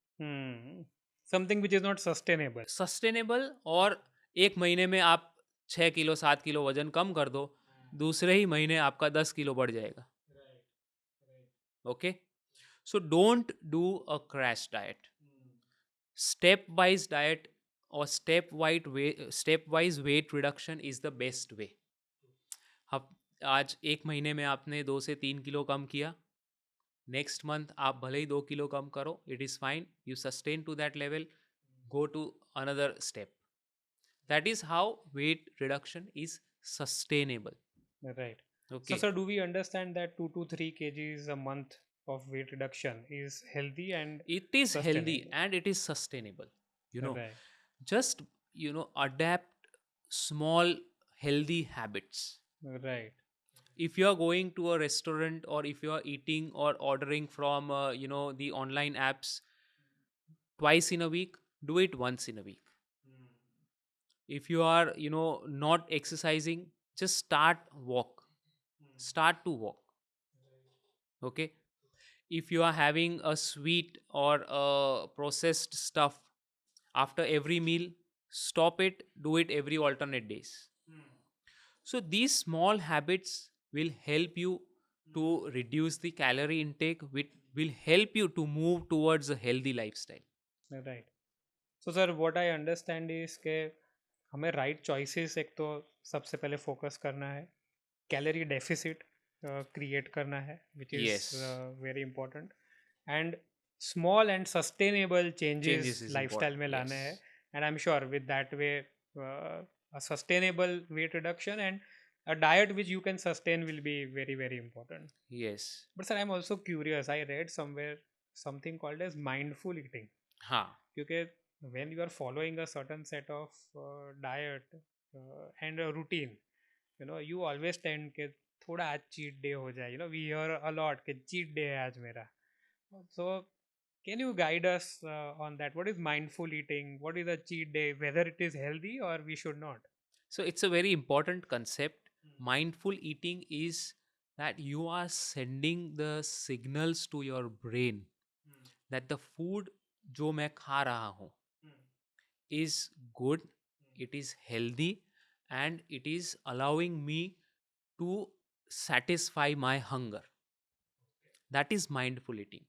A: Something which is not
B: sustainable. और एक महीने में आप 6 kilo 7 kilo वजन कम कर दो, दूसरे ही महीने आपका 10 किलो बढ़ जाएगा. Okay, so don't do a crash diet. Step-wise diet or step-wise weight reduction is the best way. अब आज एक महीने में आपने 2 से 3 किलो कम किया, नेक्स्ट मंथ आप भले ही 2 किलो कम करो, it is fine, you sustain to that level, go to another step. That is how weight reduction is sustainable.
A: Right. So,
B: Okay.
A: sir, do we understand that 2 to 3 kgs a month of weight reduction is healthy and
B: It is healthy
A: sustainable?
B: and it is sustainable. You know,
A: Right.
B: just, adapt small healthy habits.
A: Right.
B: If you are going to a restaurant, or if you are eating or ordering from, the online apps twice in a week, do it once in a week. If you are, not exercising, just start to walk. Okay. If you are having a sweet or a processed stuff after every meal, stop it, do it every alternate days. So these small habits will help you to reduce the calorie intake, which will help you to move towards a healthy lifestyle.
A: Right. So, sir, what I understand is कि हमें right choices एक तो सबसे पहले focus करना है, calorie deficit create करना है, which is
B: Yes,
A: very important, and small and sustainable changes
B: changes is
A: lifestyle
B: important.
A: में लाने हैं.
B: Yes.
A: And I am sure with that way a sustainable weight reduction and a diet which you can sustain will be very very important.
B: Yes.
A: But sir, I'm also curious. I read somewhere something called as mindful eating.
B: हाँ.
A: क्योंकि when you are following a certain set of diet and a routine, you always tend कि थोड़ा आज cheat day हो जाए. We hear a lot कि cheat day है आज मेरा. So can you guide us on that? What is mindful eating? What is a cheat day? Whether it is healthy or we should not?
B: So it's a very important concept. Mindful eating is that you are sending the signals to your brain that the food जो मैं खा रहा हूँ is good, it is healthy, and it is allowing me to satisfy my hunger. That is mindful eating.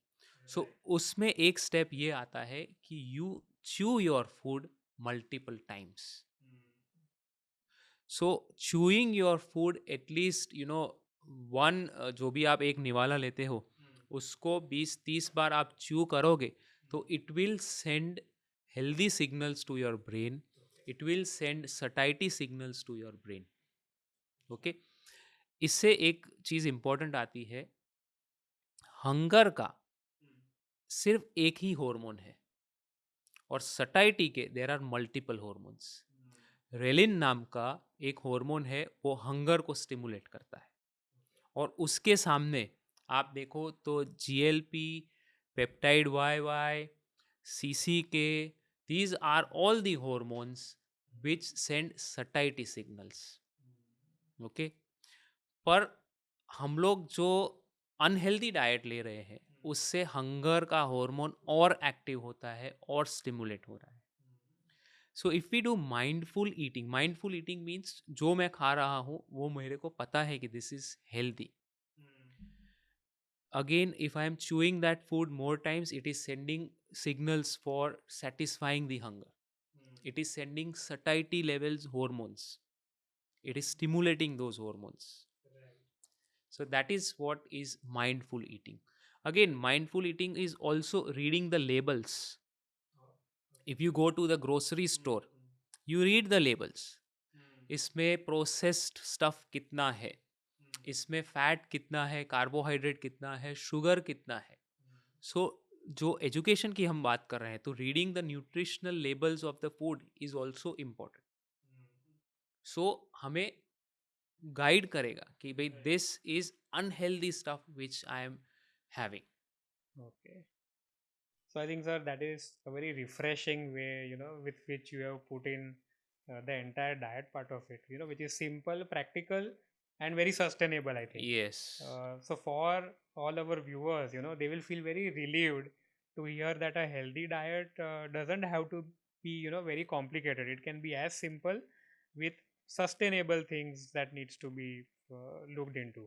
B: So उसमें एक step ये आता है कि you chew your food multiple times. So chewing your food at least, one, जो भी आप एक निवाला लेते हो उसको 20-30 बार आप च्यू करोगे तो it will send healthy signals to your brain, it will send satiety signals to your brain. Okay. इससे एक चीज़ इम्पॉर्टेंट आती है, हंगर का सिर्फ एक ही हार्मोन है और सटाइटी के देर आर मल्टीपल हार्मोन्स. रेलिन नाम का एक हार्मोन है, वो हंगर को स्टिमुलेट करता है, और उसके सामने आप देखो तो GLP, peptide Y Y, CCK, these are all the hormones which send satiety signals. Okay. पर हम लोग जो अनहेल्दी डाइट ले रहे हैं उससे हंगर का हार्मोन और एक्टिव होता है और स्टिमुलेट हो रहा है. So if we do mindful eating means जो मैं खा रहा हूँ वो मेरे को पता है कि this is healthy. Again, if I am chewing that food more times, it is sending signals for satisfying the hunger. It is sending satiety levels hormones. It is stimulating those hormones. So that is what is mindful eating. Again, mindful eating is also reading the labels. If you go to the grocery store, you read the labels. इसमें processed stuff कितना है, इसमें fat कितना है, carbohydrate कितना है, sugar कितना है. सो जो एजुकेशन की हम बात कर रहे हैं तो reading the nutritional labels of the food is also important. सो हमें गाइड करेगा कि भाई this is unhealthy stuff which I am having.
A: Okay. So I think, sir, that is a very refreshing way, with which you have put in the entire diet part of it, which is simple, practical, and very sustainable, I think.
B: Yes.
A: So for all our viewers, they will feel very relieved to hear that a healthy diet doesn't have to be, very complicated. It can be as simple with sustainable things that needs to be looked into.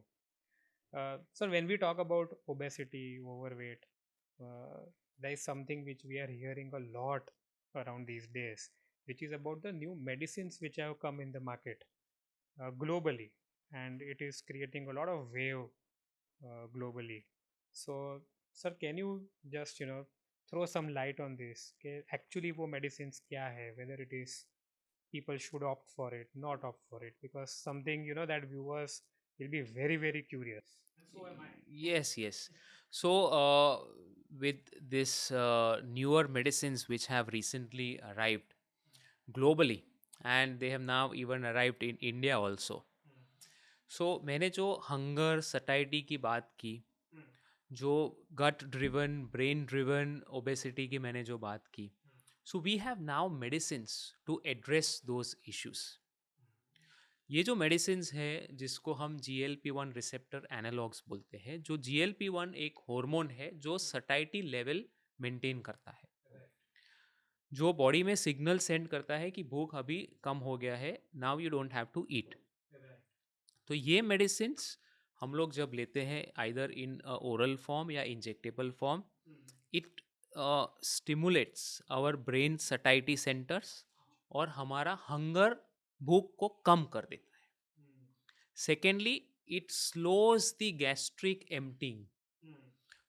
A: So when we talk about obesity, overweight, uh, there is something which we are hearing a lot around these days, which is about the new medicines which have come in the market globally, and it is creating a lot of wave globally. So, sir, can you just throw some light on this? कि actually वो medicines क्या है? Whether it is people should opt for it, not opt for it, because something that viewers will be very very curious. And so am I.
B: Yes, yes. So, with this newer medicines which have recently arrived globally, and they have now even arrived in India also. सो मैंने जो hunger satiety की बात की, जो gut driven brain driven obesity की मैंने जो बात की, so we have now medicines to address those issues. ये जो मेडिसिन्स है जिसको हम GLP-1 रिसेप्टर एनालॉग्स बोलते हैं, जो GLP-1 एक हार्मोन है जो सटाइटी लेवल मेंटेन करता है, जो बॉडी में सिग्नल सेंड करता है कि भूख अभी कम हो गया है, now you don't have to eat. तो ये मेडिसिन्स हम लोग जब लेते हैं आइदर इन ओरल फॉर्म या injectable form, it stimulates our brain satiety centres और हमारा हंगर भूख को कम कर देता है. Secondly, it slows the gastric emptying.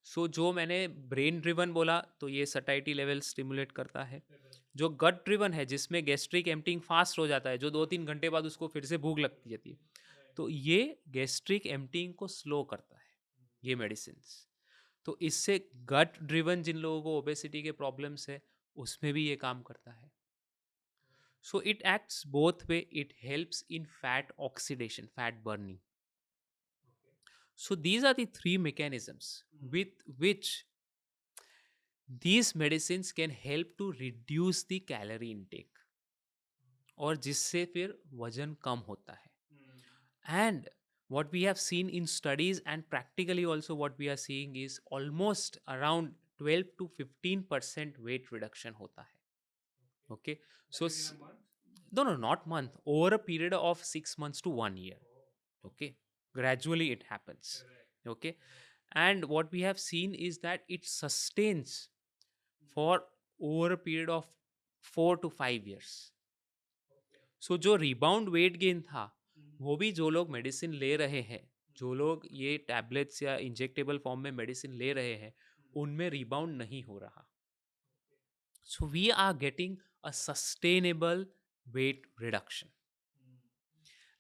B: So जो मैंने ब्रेन ड्रिवन बोला तो ये सटाइटी लेवल स्टिमुलेट करता है. जो गट ड्रिवन है जिसमें गैस्ट्रिक एम्प्टिंग फास्ट हो जाता है, जो 2-3 घंटे बाद उसको फिर से भूख लगती जाती है, तो ये गैस्ट्रिक एम्प्टिंग को स्लो करता है ये मेडिसिन्स. तो इससे गट ड्रिवन जिन लोगों को ओबेसिटी के प्रॉब्लम्स है उसमें भी ये काम करता है. So it acts both way. It helps in fat oxidation, fat burning. So these are the three mechanisms with which these medicines can help to reduce the calorie intake, और जिससे फिर वजन कम होता है. And what we have seen in studies and practically also what we are seeing is almost around 12 to 15% weight reduction hota hai. Okay. So no, not month, over a period of 6 months to 1 year. Okay. Gradually it happens. Okay. And what we have seen is that it sustains for over a period of 4 to 5 years. So जो rebound weight gain था, वो भी जो लोग medicine ले रहे हैं, जो लोग ये टैबलेट्स या इंजेक्टेबल फॉर्म में मेडिसिन ले रहे हैं, उनमें रिबाउंड नहीं हो रहा. So we are getting a sustainable weight reduction.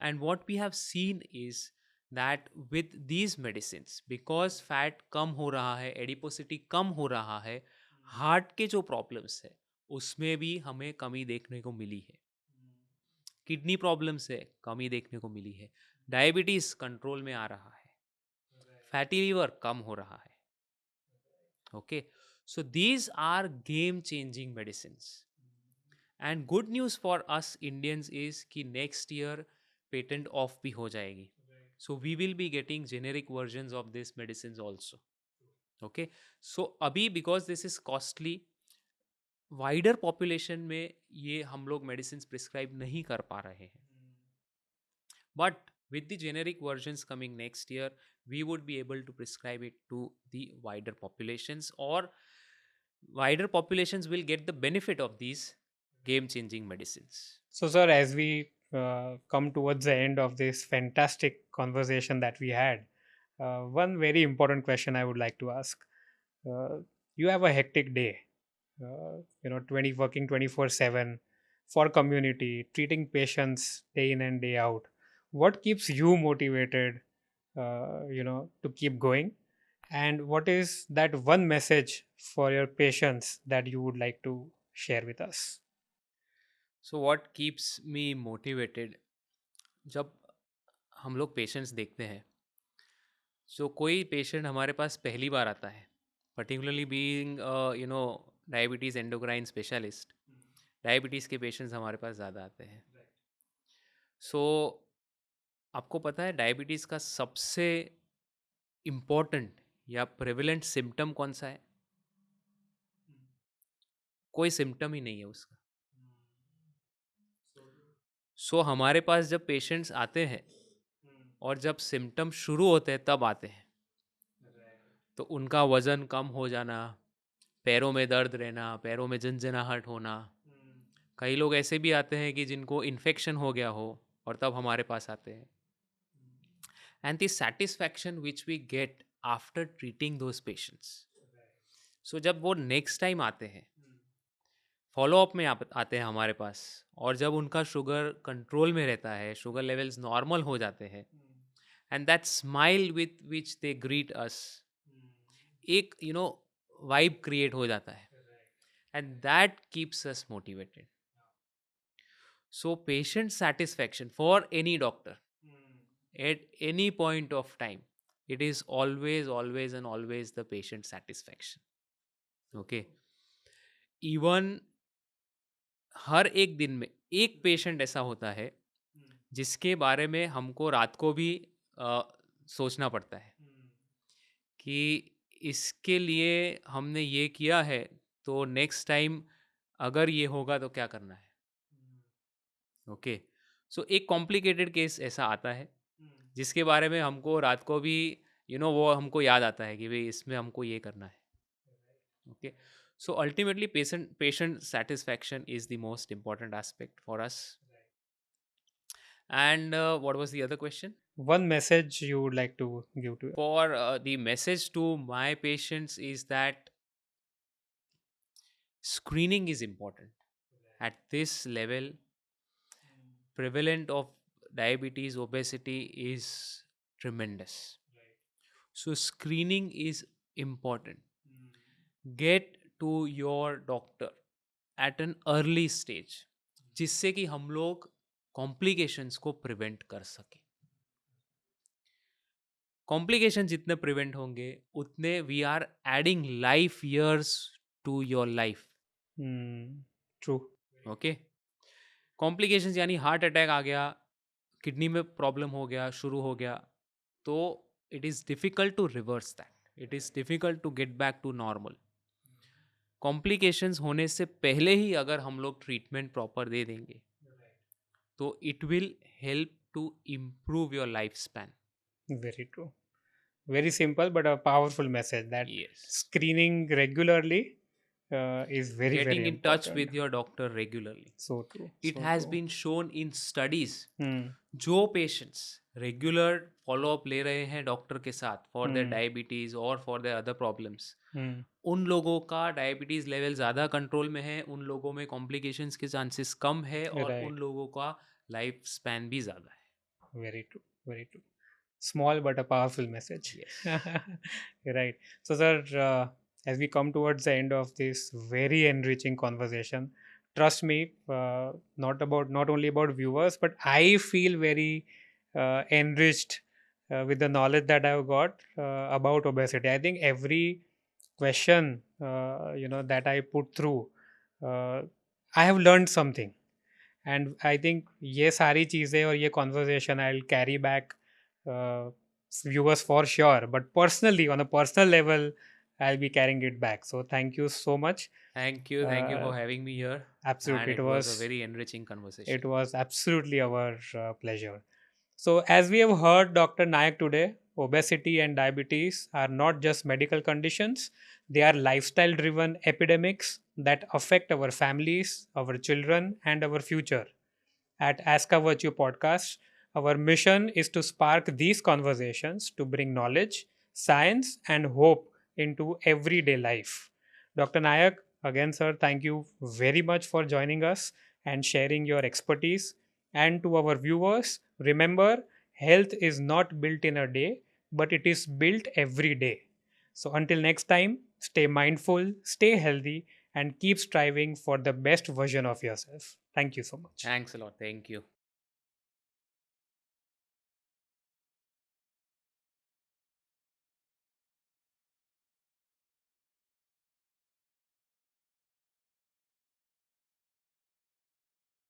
B: And what we have seen is that with these medicines, because fat कम हो रहा है, एडिपोसिटी कम हो रहा है, हार्ट के जो प्रॉब्लम्स है उसमें भी हमें कमी देखने को मिली है. किडनी प्रॉब्लम से कमी देखने को मिली है. डायबिटीज कंट्रोल में आ रहा है. फैटी लिवर कम हो रहा है. Okay. So these are game changing medicines. And good news for us Indians is कि नेक्स्ट ईयर पेटेंट ऑफ भी हो जाएगी. So we will be getting generic versions of this medicines also. Okay. So अभी because this is costly, wider population में ये हम लोग medicine prescribe नहीं कर पा रहे हैं. But with the generic versions coming next year, we would be able to prescribe it to the wider populations, और wider populations will get the benefit of these game changing medicines.
A: So sir, as we come towards the end of this fantastic conversation that we had, one very important question I would like to ask. You have a hectic day, working 24/7 for community, treating patients day in and day out. What keeps you motivated, to keep going? And what is that one message for your patients that you would like to share with us?
B: So what keeps me motivated, जब हम लोग patients देखते हैं, सो कोई patient हमारे पास पहली बार आता है, particularly being diabetes endocrine specialist, diabetes के पेशेंट्स हमारे पास ज़्यादा आते हैं. सो आपको पता है डायबिटीज़ का सबसे इम्पोर्टेंट या प्रेवलेंट सिम्टम कौन सा है? कोई सिम्टम ही नहीं है उसका. सो हमारे पास जब पेशेंट्स आते हैं और जब सिम्टम शुरू होते हैं तब आते हैं, तो उनका वज़न कम हो जाना, पैरों में दर्द रहना, पैरों में झंझनाहट होना. कई लोग ऐसे भी आते हैं कि जिनको इन्फेक्शन हो गया हो और तब हमारे पास आते हैं. And the satisfaction which we get after treating those patients, so जब वो नेक्स्ट टाइम आते हैं फॉलोअप में आते हैं हमारे पास, और जब उनका शुगर कंट्रोल में रहता है, शुगर लेवल्स नॉर्मल हो जाते हैं, and that smile with which they greet us, एक वाइब क्रिएट हो जाता है, and that keeps us motivated. So patient satisfaction for any doctor at any point of time, it is always and always the patient satisfaction. Okay, even हर एक दिन में एक patient ऐसा होता है जिसके बारे में हमको रात को भी सोचना पड़ता है कि इसके लिए हमने ये किया है, तो नेक्स्ट टाइम अगर ये होगा तो क्या करना है. ओके, सो एक कॉम्प्लिकेटेड केस ऐसा आता है जिसके बारे में हमको रात को भी वो हमको याद आता है कि भाई इसमें हमको ये करना है. Okay, so ultimately patient satisfaction is the most important aspect for us. And what was the other question?
A: One message you would like to give to?
B: For the message to my patients is that screening is important. At this level, prevalent of diabetes, obesity is tremendous. So screening is important. Get to your doctor at an early stage, जिससे कि हम लोग complications को prevent कर सकें. Complication जितने prevent होंगे उतने we are adding life years to your life.
A: True.
B: Okay, complications यानी हार्ट अटैक आ गया, किडनी में प्रॉब्लम हो गया, शुरू हो गया, तो it is difficult to reverse that, it is difficult to get back to normal. Complications होने से पहले ही अगर हम लोग ट्रीटमेंट प्रॉपर दे देंगे तो it will help to improve your life span.
A: Very true. Very simple but a powerful message that
B: Yes.
A: screening regularly is very
B: Getting
A: very
B: in
A: important.
B: touch with your doctor regularly.
A: So true.
B: It
A: so
B: has
A: true.
B: been shown in studies.
A: Hmm.
B: जो patients regular follow up ले रहे हैं doctor के साथ for their diabetes और for their other problems, उन लोगों का डायबिटीज लेवल ज़्यादा कंट्रोल में है, उन लोगों में कॉम्प्लिकेशंस के चांसेस कम है, और
A: Right.
B: उन लोगों का लाइफ स्पैन भी ज़्यादा है.
A: Very true. Very true. Small but a powerful message.
B: Yes.
A: Right. So, sir, as we come towards the end of this very enriching conversation, trust me, not only about viewers, but I feel very enriched with the knowledge that I've got about obesity. I think every question that I put through, I have learned something. And I think ये सारी चीज़ें और ये conversation I will carry back viewers for sure, but personally on a personal level I will be carrying it back. So thank you so much.
B: Thank you for having me here.
A: Absolutely,
B: And it was a very enriching conversation.
A: It was absolutely our pleasure. So, as we have heard Dr. Nayak today, obesity and diabetes are not just medical conditions, they are lifestyle driven epidemics that affect our families, our children, and our future. At Ask a Virtue podcast, our mission is to spark these conversations to bring knowledge, science, and hope into everyday life. Dr. Nayak, again, sir, thank you very much for joining us and sharing your expertise. And to our viewers, remember, health is not built in a day, but it is built every day. So, until next time, stay mindful, stay healthy, and keep striving for the best version of yourself. Thank you so much.
B: Thanks a lot. Thank you.